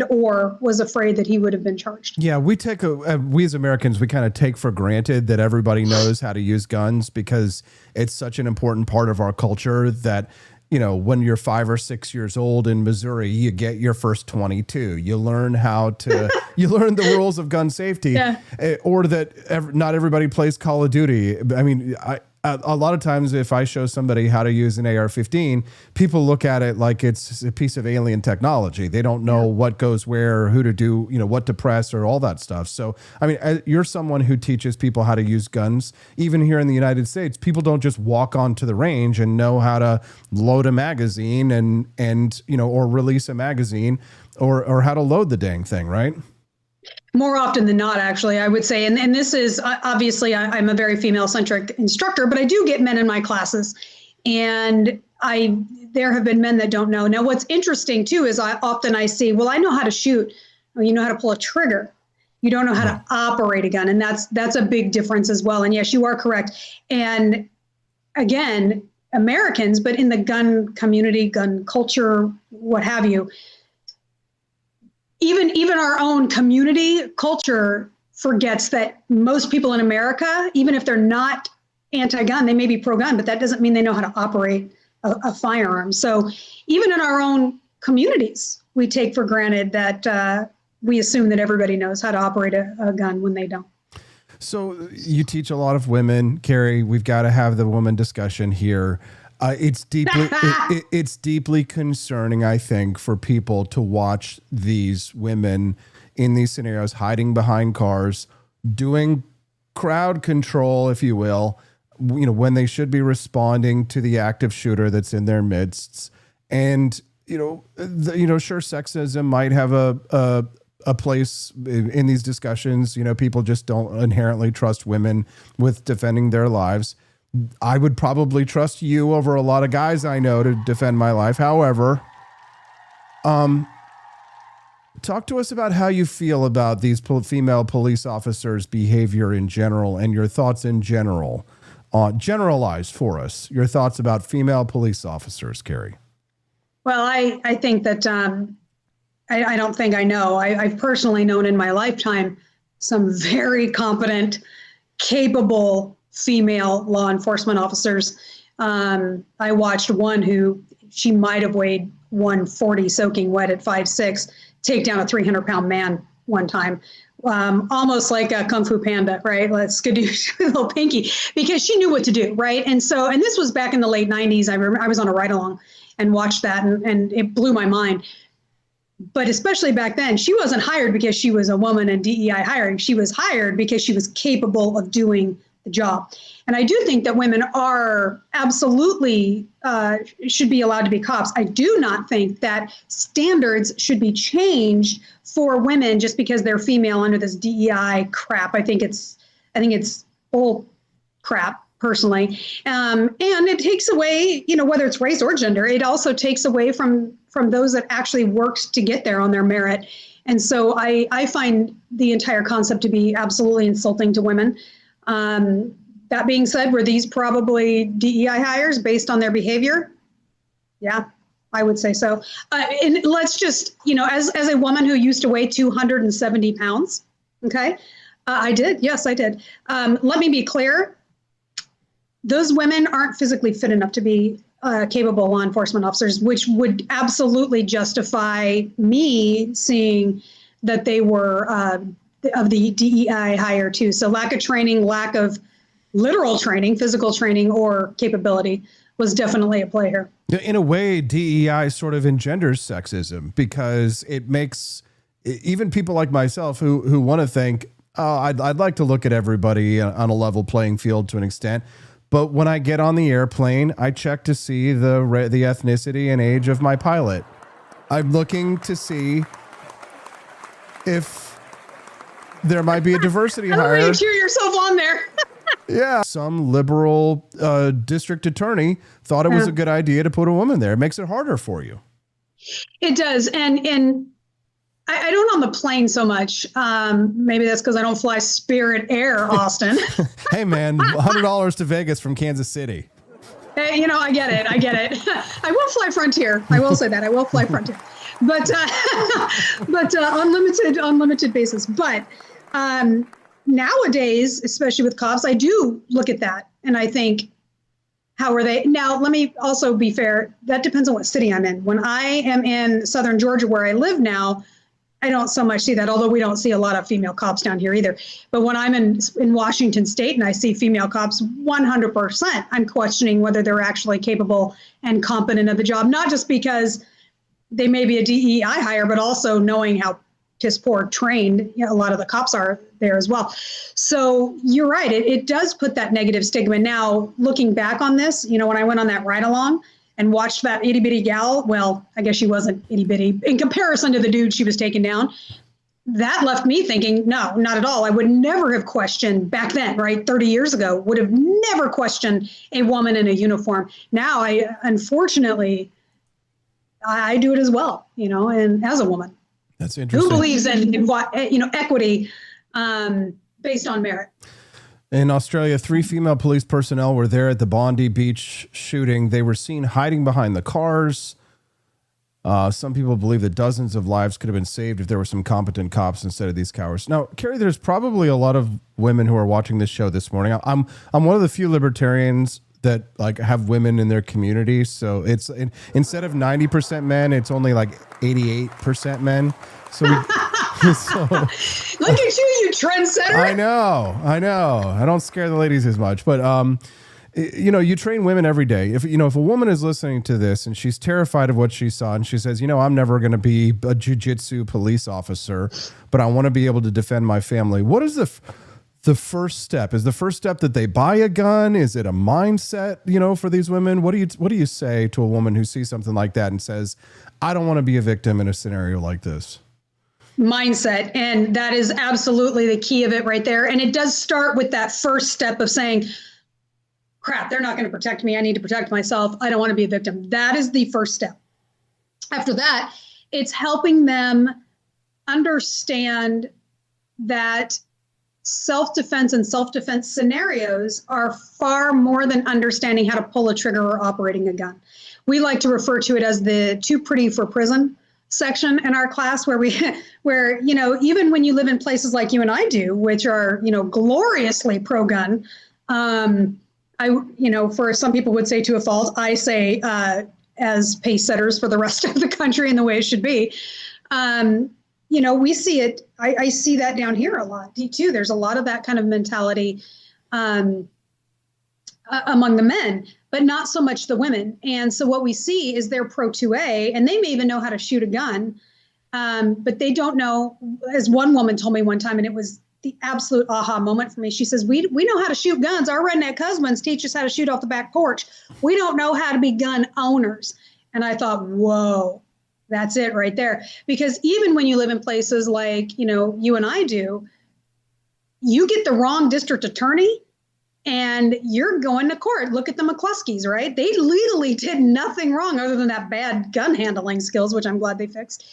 or was afraid that he would have been charged. Yeah, we as Americans, we kind of take for granted that everybody knows how to use guns because it's such an important part of our culture that, when you're 5 or 6 years old in Missouri, you get your first 22. You learn you learn the rules of gun safety, or that not everybody plays Call of Duty. I mean, I a lot of times if I show somebody how to use an AR-15, people look at it like it's a piece of alien technology. They don't know what goes where, who to do, what to press or all that stuff. So, I mean, you're someone who teaches people how to use guns. Even here in the United States, people don't just walk onto the range and know how to load a magazine and or release a magazine or how to load the dang thing, right? More often than not, actually, I would say. And this is obviously, I'm a very female-centric instructor, but I do get men in my classes. And there have been men that don't know. Now, what's interesting, too, is I see, well, I know how to shoot. Well, you know how to pull a trigger. You don't know how to operate a gun. And that's a big difference as well. And yes, you are correct. And again, Americans, but in the gun community, gun culture, what have you, even our own community culture forgets that most people in America, even if they're not anti-gun, they may be pro-gun, but that doesn't mean they know how to operate a firearm. So even in our own communities, we take for granted that we assume that everybody knows how to operate a gun when they don't. So you teach a lot of women, Carrie. We've got to have the woman discussion here. It's deeply concerning, I think, for people to watch these women in these scenarios hiding behind cars, doing crowd control, if you will, when they should be responding to the active shooter that's in their midst. And sure, sexism might have a place in these discussions. People just don't inherently trust women with defending their lives. I would probably trust you over a lot of guys I know to defend my life. However, talk to us about how you feel about these female police officers' behavior in general and your thoughts in general. Generalize for us your thoughts about female police officers, Carrie. Well, I think that I don't think I know. I've personally known in my lifetime some very competent, capable female law enforcement officers. I watched one who she might have weighed 140 soaking wet at 5'6", take down a 300-pound man one time, almost like a Kung Fu Panda, right? Let's go do a little pinky, because she knew what to do, right? And this was back in the late 90s. I remember I was on a ride-along and watched that, and it blew my mind. But especially back then, she wasn't hired because she was a woman and DEI hiring. She was hired because she was capable of doing the job. And I do think that women are absolutely should be allowed to be cops. I do not think that standards should be changed for women just because they're female under this DEI crap. I think it's bull crap, personally. And it takes away, whether it's race or gender, it also takes away from those that actually worked to get there on their merit. And so I find the entire concept to be absolutely insulting to women. That being said, were these probably DEI hires based on their behavior? Yeah, I would say so. And let's just, as a woman who used to weigh 270 pounds, okay, I did. Yes, I did. Let me be clear. Those women aren't physically fit enough to be capable law enforcement officers, which would absolutely justify me seeing that they were of the DEI hire too. So lack of training, lack of literal training, physical training, or capability was definitely a play here. In a way, DEI sort of engenders sexism because it makes even people like myself who want to think, I'd like to look at everybody on a level playing field to an extent. But when I get on the airplane, I check to see the ethnicity and age of my pilot. I'm looking to see if there might be a diversity hire. I don't cheer yourself on there. Yeah. Some liberal district attorney thought it was a good idea to put a woman there. It makes it harder for you. It does. And I don't on the plane so much. Maybe that's because I don't fly Spirit Air, Austin. Hey, man, $100 to Vegas from Kansas City. Hey, I get it. I will fly Frontier. I will say that. I will fly Frontier. But unlimited basis. But nowadays, especially with cops, I do look at that and I think, how are they? Now, let me also be fair. That depends on what city I'm in. When I am in southern Georgia, where I live now, I don't so much see that, although we don't see a lot of female cops down here either. But when I'm in Washington State and I see female cops, 100%, I'm questioning whether they're actually capable and competent of the job, not just because they may be a DEI hire, but also knowing how piss poor trained a lot of the cops are there as well. So you're right. It does put that negative stigma. Now, looking back on this, when I went on that ride along and watched that itty bitty gal, well, I guess she wasn't itty bitty in comparison to the dude she was taking down. That left me thinking, no, not at all. I would never have questioned back then, right? 30 years ago, would have never questioned a woman in a uniform. Now, unfortunately, I do it as well, and as a woman. That's interesting. Who believes in equity based on merit? In Australia, 3 female police personnel were there at the Bondi Beach shooting. They were seen hiding behind the cars. Some people believe that dozens of lives could have been saved if there were some competent cops instead of these cowards. Now, Carrie, there's probably a lot of women who are watching this show this morning. I'm one of the few libertarians that have women in their community. So it's instead of 90% men, it's only 88% men. So look at you trendsetter. I know. I don't scare the ladies as much, but you train women every day. If a woman is listening to this and she's terrified of what she saw and she says, I'm never going to be a jiu-jitsu police officer, but I want to be able to defend my family. What is the first step? Is the first step that they buy a gun? Is it a mindset, for these women? What do you say to a woman who sees something like that and says, I don't want to be a victim in a scenario like this? Mindset. And that is absolutely the key of it right there. And it does start with that first step of saying, crap, they're not going to protect me. I need to protect myself. I don't want to be a victim. That is the first step. After that, it's helping them understand that self-defense and self-defense scenarios are far more than understanding how to pull a trigger or operating a gun. We like to refer to it as the too pretty for prison section in our class, where even when you live in places like you and I do, which are, gloriously pro-gun, for some people would say to a fault, I say as pace setters for the rest of the country and the way it should be. We see it. I see that down here a lot too. There's a lot of that kind of mentality among the men, but not so much the women. And so what we see is they're pro 2A, and they may even know how to shoot a gun, but they don't know, as one woman told me one time, and it was the absolute aha moment for me. She says, we know how to shoot guns. Our redneck husbands teach us how to shoot off the back porch. We don't know how to be gun owners. And I thought, whoa, that's it right there. Because even when you live in places like, you and I do, you get the wrong district attorney and you're going to court. Look at the McCluskeys, right? They legally did nothing wrong other than that bad gun handling skills, which I'm glad they fixed.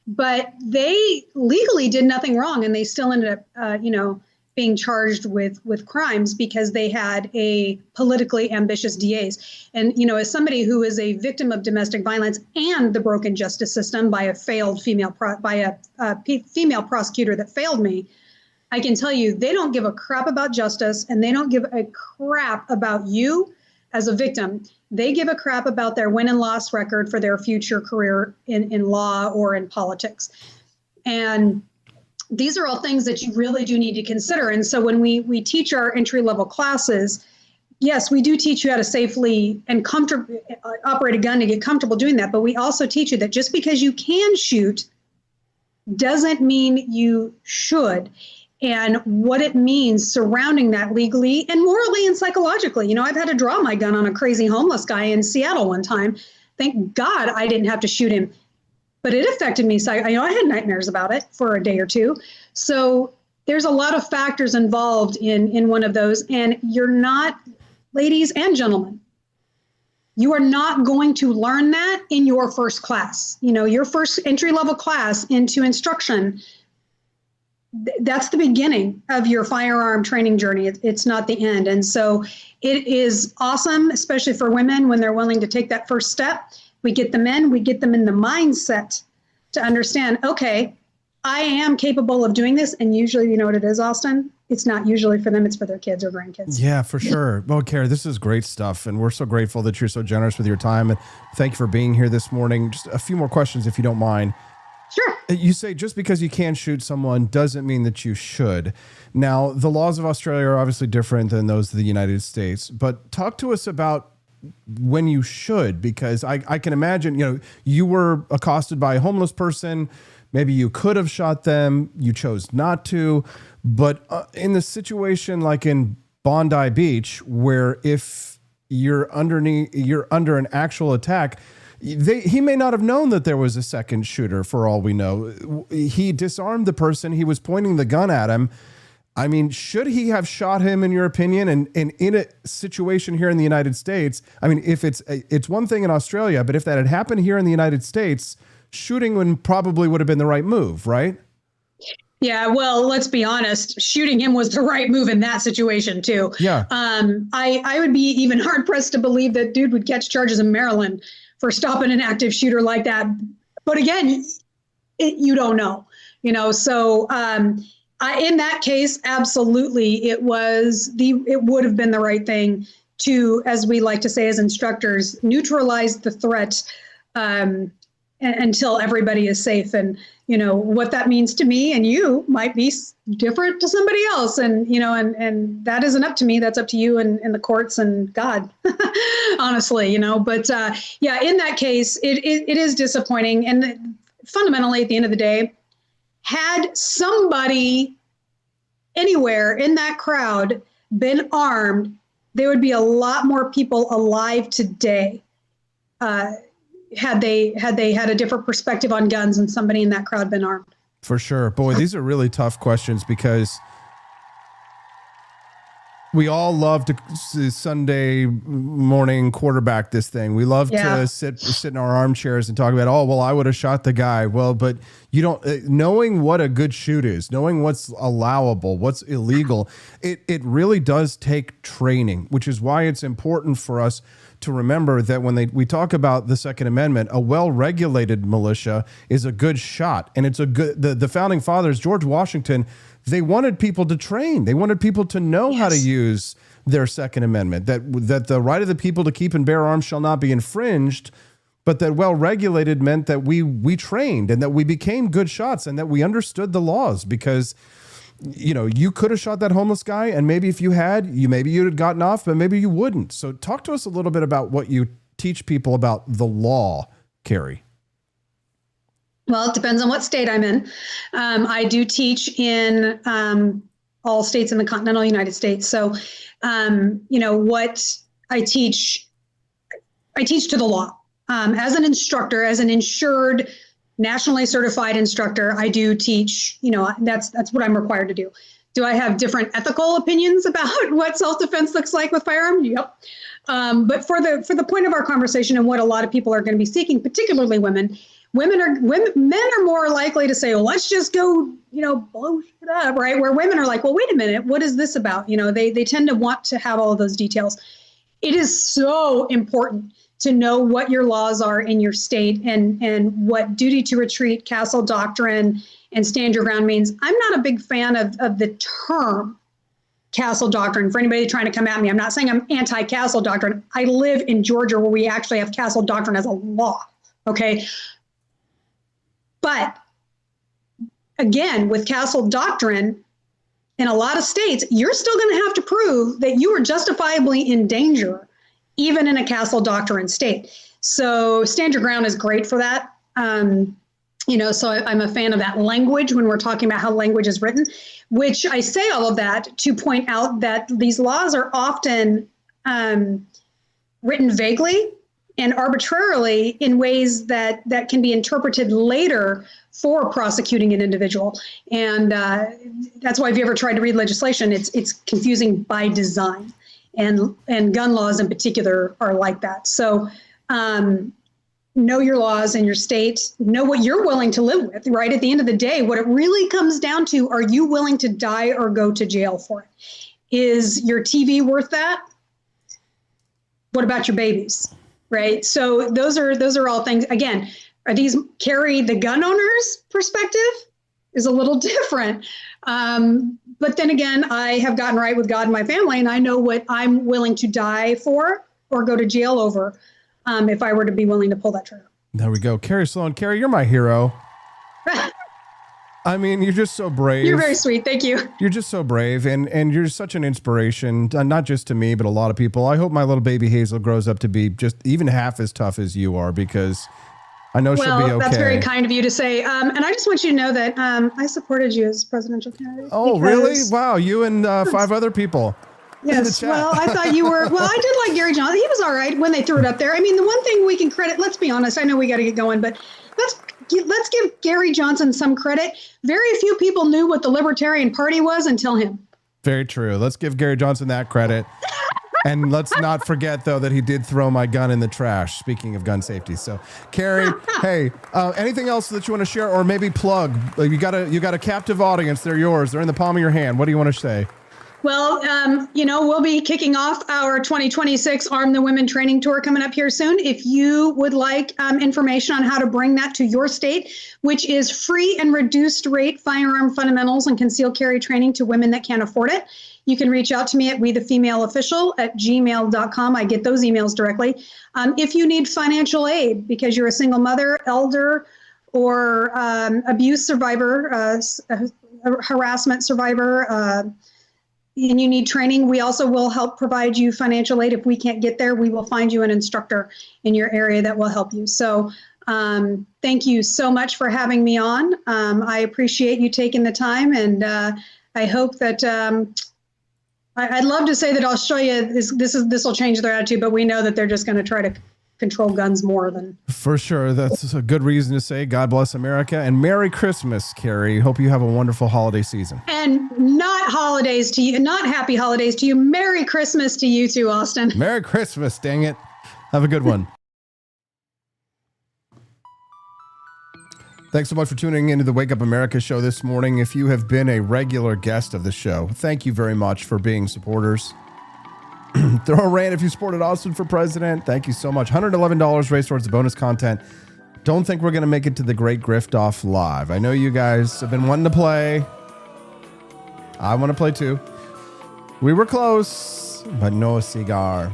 But they legally did nothing wrong, and they still ended up, being charged with crimes because they had a politically ambitious DAs. And, as somebody who is a victim of domestic violence and the broken justice system by a failed female prosecutor that failed me, I can tell you they don't give a crap about justice, and they don't give a crap about you as a victim. They give a crap about their win and loss record for their future career in law or in politics. And these are all things that you really do need to consider. And so when we teach our entry-level classes, yes, we do teach you how to safely and comfortably operate a gun to get comfortable doing that. But we also teach you that just because you can shoot doesn't mean you should. And what it means surrounding that legally and morally and psychologically. I've had to draw my gun on a crazy homeless guy in Seattle one time. Thank God I didn't have to shoot him, but it affected me. So I had nightmares about it for a day or two. So there's a lot of factors involved in one of those. And you're not, ladies and gentlemen, you are not going to learn that in your first class. Your first entry-level class into instruction, that's the beginning of your firearm training journey. It's not the end. And so it is awesome, especially for women when they're willing to take that first step. We get them in the mindset to understand, okay, I am capable of doing this. And usually, you know what it is, Austin? It's not usually for them, it's for their kids or grandkids. Yeah, for sure. Well, Carrie, this is great stuff. And we're so grateful that you're so generous with your time. And thank you for being here this morning. Just a few more questions, if you don't mind. Sure. You say just because you can't shoot someone doesn't mean that you should. Now, the laws of Australia are obviously different than those of the United States, but talk to us about when you should, because I can imagine, you were accosted by a homeless person. Maybe you could have shot them. You chose not to. But in the situation like in Bondi Beach, where if you're under an actual attack, he may not have known that there was a second shooter for all we know. He disarmed the person. He was pointing the gun at him. I mean, should he have shot him, in your opinion? And in a situation here in the United States, I mean, if it's one thing in Australia, but if that had happened here in the United States, shooting would have been the right move, right? Yeah, well, let's be honest. Shooting him was the right move in that situation too. Yeah. I would be even hard pressed to believe that dude would catch charges in Maryland for stopping an active shooter like that. But again, you don't know, So in that case, absolutely, it would have been the right thing to, as we like to say as instructors, neutralize the threat until everybody is safe. And what that means to me and you might be different to somebody else. And, and that isn't up to me. That's up to you and the courts and God, honestly, but yeah, in that case, it is disappointing. And fundamentally, at the end of the day, had somebody anywhere in that crowd been armed, there would be a lot more people alive today. Had they had a different perspective on guns and somebody in that crowd been armed. For sure. Boy, these are really tough questions because we all love to Sunday morning quarterback this thing. We love to sit in our armchairs and talk about, I would have shot the guy. Well, but you don't, knowing what a good shoot is, knowing what's allowable, what's illegal, it really does take training, which is why it's important for us to remember that when we talk about the Second Amendment, a well-regulated militia is a good shot. And it's the founding fathers, George Washington, they wanted people to train. They wanted people to know how to use their Second Amendment, that the right of the people to keep and bear arms shall not be infringed, but that well-regulated meant that we trained and that we became good shots and that we understood the laws, because you could have shot that homeless guy, and maybe if you had, maybe you'd have gotten off, but maybe you wouldn't. So talk to us a little bit about what you teach people about the law, Carrie. Well, it depends on what state I'm in. I do teach in all states in the continental United States. So, what I teach to the law. As an instructor, as an insured, nationally certified instructor, I do teach, that's what I'm required to do. Do I have different ethical opinions about what self-defense looks like with firearms? Yep. But for the point of our conversation and what a lot of people are going to be seeking, particularly men are more likely to say, well, let's just go, blow shit up, right? Where women are like, well, wait a minute, what is this about? They tend to want to have all of those details. It is so important to know what your laws are in your state and what duty to retreat, castle doctrine, and stand your ground means. I'm not a big fan of the term castle doctrine. For anybody trying to come at me, I'm not saying I'm anti-castle doctrine. I live in Georgia where we actually have castle doctrine as a law, okay? But again, with castle doctrine, in a lot of states, you're still going to have to prove that you are justifiably in danger, even in a castle doctrine state. So stand your ground is great for that. So I'm a fan of that language when we're talking about how language is written, which I say all of that to point out that these laws are often written vaguely and arbitrarily in ways that can be interpreted later for prosecuting an individual. And that's why if you ever tried to read legislation, it's confusing by design. And gun laws in particular are like that. So know your laws in your state, know what you're willing to live with, right? At the end of the day, what it really comes down to, are you willing to die or go to jail for it? Is your TV worth that? What about your babies, right? So those are all things, again, are these Carrie, the gun owner's perspective is a little different. But then again, I have gotten right with God and my family, and I know what I'm willing to die for or go to jail over if I were to be willing to pull that trigger. There we go. Carrie Sloan. Carrie, you're my hero. I mean, you're just so brave. You're very sweet. Thank you. You're just so brave, and you're such an inspiration, not just to me, but a lot of people. I hope my little baby Hazel grows up to be just even half as tough as you are, because I know she'll be okay. Well, that's very kind of you to say. And I just want you to know that I supported you as presidential candidate. Oh, really? Wow. You and 5 other people. Yes. Well, I thought you were. Well, I did like Gary Johnson. He was all right when they threw it up there. I mean, the one thing we can credit, let's be honest, I know we got to get going, but let's give Gary Johnson some credit. Very few people knew what the Libertarian Party was until him. Very true. Let's give Gary Johnson that credit. And let's not forget, though, that he did throw my gun in the trash, speaking of gun safety. So, Carrie, hey, anything else that you want to share or maybe plug? You got a captive audience. They're yours. They're in the palm of your hand. What do you want to say? Well, we'll be kicking off our 2026 Arm the Women training tour coming up here soon. If you would like information on how to bring that to your state, which is free and reduced rate firearm fundamentals and concealed carry training to women that can't afford it, you can reach out to me at wethefemaleofficial@gmail.com. I get those emails directly. If you need financial aid because you're a single mother, elder, or abuse survivor, harassment survivor, and you need training, we also will help provide you financial aid. If we can't get there, we will find you an instructor in your area that will help you. So thank you so much for having me on. I appreciate you taking the time, and I hope that I'd love to say that Australia this will change their attitude, but we know that they're just going to try to control guns more than. For sure. That's a good reason to say God bless America and Merry Christmas, Carrie. Hope you have a wonderful holiday season. And not holidays to you, not happy holidays to you. Merry Christmas to you too, Austin. Merry Christmas, dang it. Have a good one. Thanks so much for tuning into the Wake Up America show this morning. If you have been a regular guest of the show, thank you very much for being supporters. Throw a rant if you supported Austin for president. Thank you so much. $111 raised towards the bonus content. Don't think we're going to make it to the Great Grift Off Live. I know you guys have been wanting to play. I want to play too. We were close, but no cigar.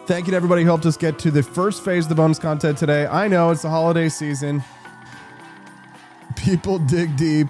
Thank you to everybody who helped us get to the first phase of the bonus content today. I know it's the holiday season. People dig deep.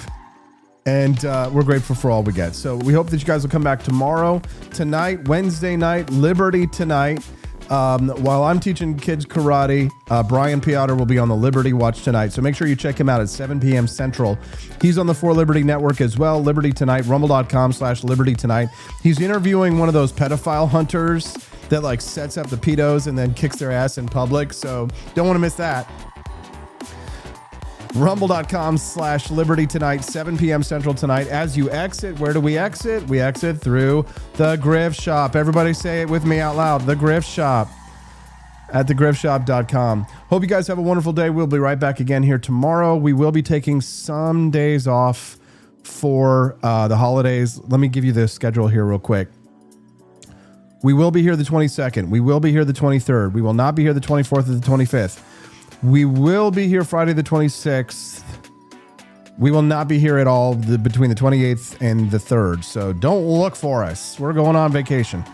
And we're grateful for all we get. So we hope that you guys will come back tomorrow, tonight, Wednesday night, Liberty tonight. While I'm teaching kids karate, Brian Piotr will be on the Liberty Watch tonight. So make sure you check him out at 7 p.m. Central. He's on the 4 Liberty Network as well. Liberty Tonight, rumble.com/Liberty Tonight. He's interviewing one of those pedophile hunters that like sets up the pedos and then kicks their ass in public. So don't want to miss that. Rumble.com/Liberty Tonight, 7 p.m. Central tonight. As you exit, where do we exit? We exit through the Grift Shop. Everybody say it with me out loud. The Grift Shop at thegriftshop.com. Hope you guys have a wonderful day. We'll be right back again here tomorrow. We will be taking some days off for the holidays. Let me give you the schedule here real quick. We will be here the 22nd. We will be here the 23rd. We will not be here the 24th or the 25th. We will be here Friday the 26th. We will not be here at all between the 28th and the 3rd. So don't look for us. We're going on vacation.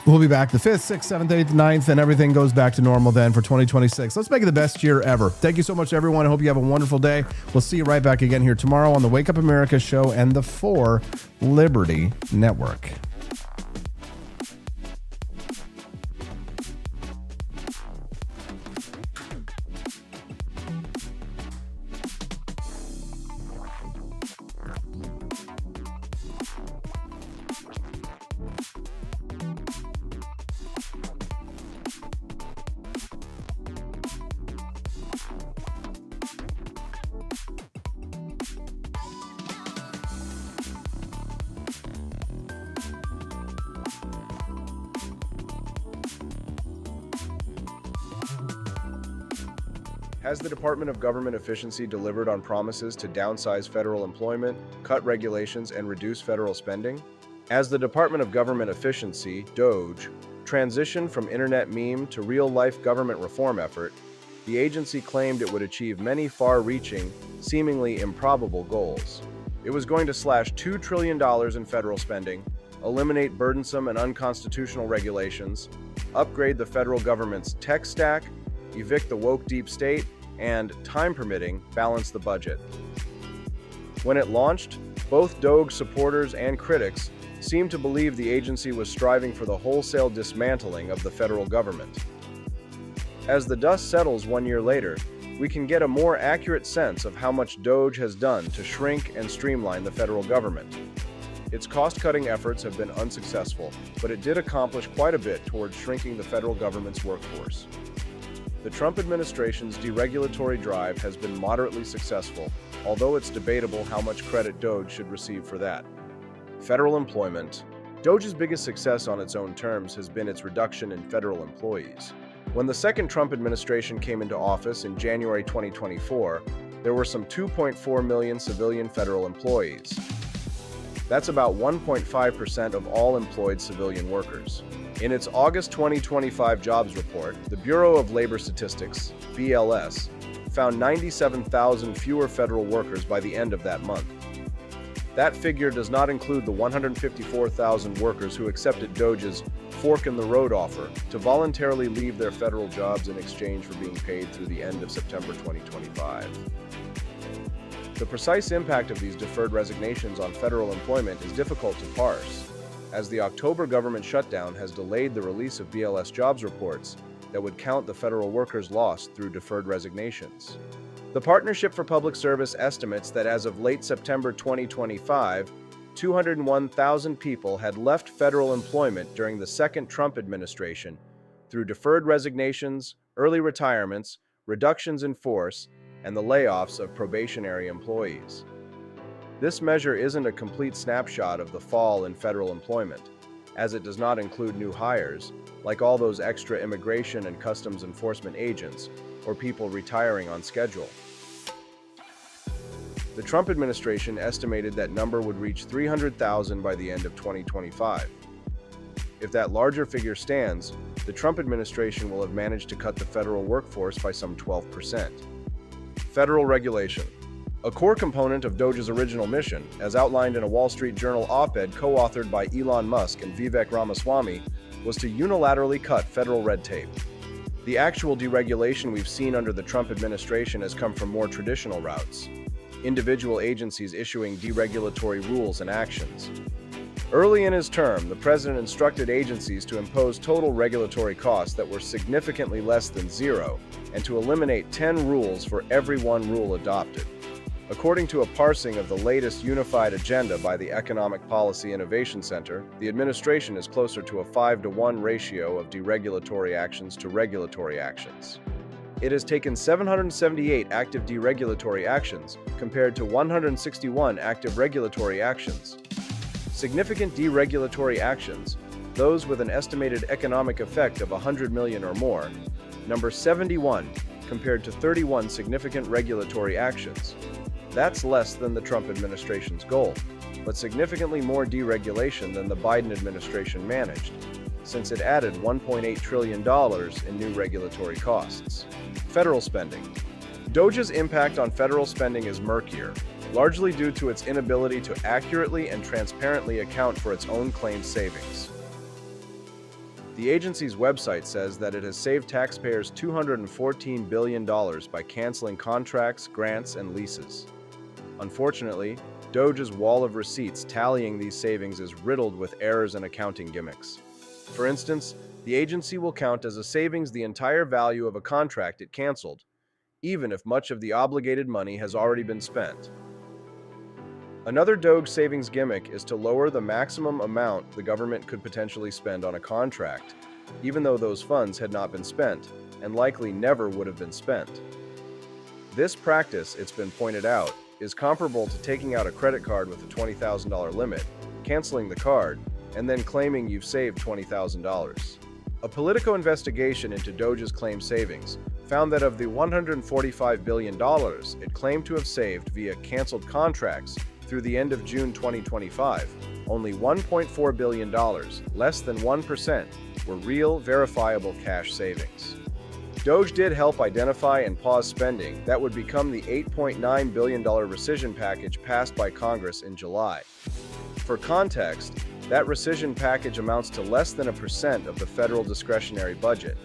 We'll be back the 5th, 6th, 7th, 8th, 9th, and everything goes back to normal then for 2026. Let's make it the best year ever. Thank you so much, everyone. I hope you have a wonderful day. We'll see you right back again here tomorrow on the Wake Up America show and the 4 Liberty Network. Has the Department of Government Efficiency delivered on promises to downsize federal employment, cut regulations, and reduce federal spending? As the Department of Government Efficiency, DOGE, transitioned from internet meme to real-life government reform effort, the agency claimed it would achieve many far-reaching, seemingly improbable goals. It was going to slash $2 trillion in federal spending, eliminate burdensome and unconstitutional regulations, upgrade the federal government's tech stack, evict the woke deep state, and, time permitting, balance the budget. When it launched, both Doge supporters and critics seemed to believe the agency was striving for the wholesale dismantling of the federal government. As the dust settles 1 year later, we can get a more accurate sense of how much Doge has done to shrink and streamline the federal government. Its cost-cutting efforts have been unsuccessful, but it did accomplish quite a bit towards shrinking the federal government's workforce. The Trump administration's deregulatory drive has been moderately successful, although it's debatable how much credit Doge should receive for that. Federal employment. Doge's biggest success on its own terms has been its reduction in federal employees. When the second Trump administration came into office in January 2024, there were some 2.4 million civilian federal employees. That's about 1.5% of all employed civilian workers. In its August 2025 jobs report, the Bureau of Labor Statistics, BLS, found 97,000 fewer federal workers by the end of that month. That figure does not include the 154,000 workers who accepted Doge's fork-in-the-road offer to voluntarily leave their federal jobs in exchange for being paid through the end of September 2025. The precise impact of these deferred resignations on federal employment is difficult to parse, as the October government shutdown has delayed the release of BLS jobs reports that would count the federal workers lost through deferred resignations. The Partnership for Public Service estimates that as of late September 2025, 201,000 people had left federal employment during the second Trump administration through deferred resignations, early retirements, reductions in force, and the layoffs of probationary employees. This measure isn't a complete snapshot of the fall in federal employment, as it does not include new hires, like all those extra immigration and customs enforcement agents or people retiring on schedule. The Trump administration estimated that number would reach 300,000 by the end of 2025. If that larger figure stands, the Trump administration will have managed to cut the federal workforce by some 12%. Federal regulation. A core component of Doge's original mission, as outlined in a Wall Street Journal op-ed co-authored by Elon Musk and Vivek Ramaswamy, was to unilaterally cut federal red tape. The actual deregulation we've seen under the Trump administration has come from more traditional routes, individual agencies issuing deregulatory rules and actions. Early in his term, the president instructed agencies to impose total regulatory costs that were significantly less than zero and to eliminate 10 rules for every one rule adopted. According to a parsing of the latest unified agenda by the Economic Policy Innovation Center, the administration is closer to a 5-to-1 ratio of deregulatory actions to regulatory actions. It has taken 778 active deregulatory actions compared to 161 active regulatory actions. Significant deregulatory actions, those with an estimated economic effect of 100 million or more, number 71 compared to 31 significant regulatory actions. That's less than the Trump administration's goal, but significantly more deregulation than the Biden administration managed, since it added $1.8 trillion in new regulatory costs. Federal spending. Doge's impact on federal spending is murkier, largely due to its inability to accurately and transparently account for its own claimed savings. The agency's website says that it has saved taxpayers $214 billion by canceling contracts, grants, and leases. Unfortunately, Doge's wall of receipts tallying these savings is riddled with errors and accounting gimmicks. For instance, the agency will count as a savings the entire value of a contract it canceled, even if much of the obligated money has already been spent. Another Doge savings gimmick is to lower the maximum amount the government could potentially spend on a contract, even though those funds had not been spent, and likely never would have been spent. This practice, it's been pointed out, is comparable to taking out a credit card with a $20,000 limit, canceling the card, and then claiming you've saved $20,000. A Politico investigation into Doge's claimed savings found that of the $145 billion it claimed to have saved via canceled contracts through the end of June 2025, only $1.4 billion, less than 1%, were real, verifiable cash savings. Doge did help identify and pause spending that would become the $8.9 billion rescission package passed by Congress in July. For context, that rescission package amounts to less than 1% of the federal discretionary budget.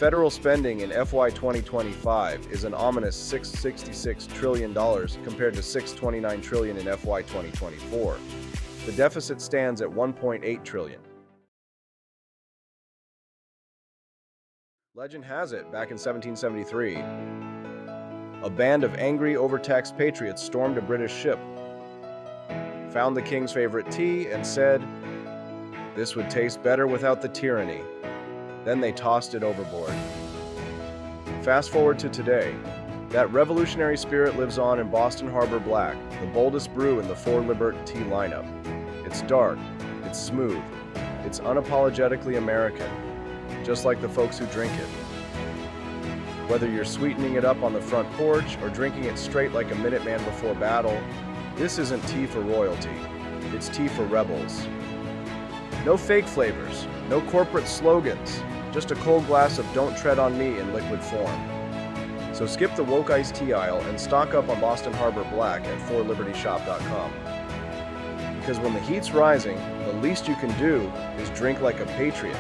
Federal spending in FY 2025 is an ominous $666 trillion compared to $629 trillion in FY 2024. The deficit stands at $1.8 trillion. Legend has it, back in 1773, a band of angry, overtaxed patriots stormed a British ship, found the king's favorite tea, and said, "This would taste better without the tyranny." Then they tossed it overboard. Fast forward to today. That revolutionary spirit lives on in Boston Harbor Black, the boldest brew in the 4 Libert tea lineup. It's dark, it's smooth, it's unapologetically American, just like the folks who drink it. Whether you're sweetening it up on the front porch or drinking it straight like a Minuteman before battle, this isn't tea for royalty, it's tea for rebels. No fake flavors, no corporate slogans, just a cold glass of Don't Tread on Me in liquid form. So skip the woke iced tea aisle and stock up on Boston Harbor Black at 4libertyshop.com. Because when the heat's rising, the least you can do is drink like a patriot.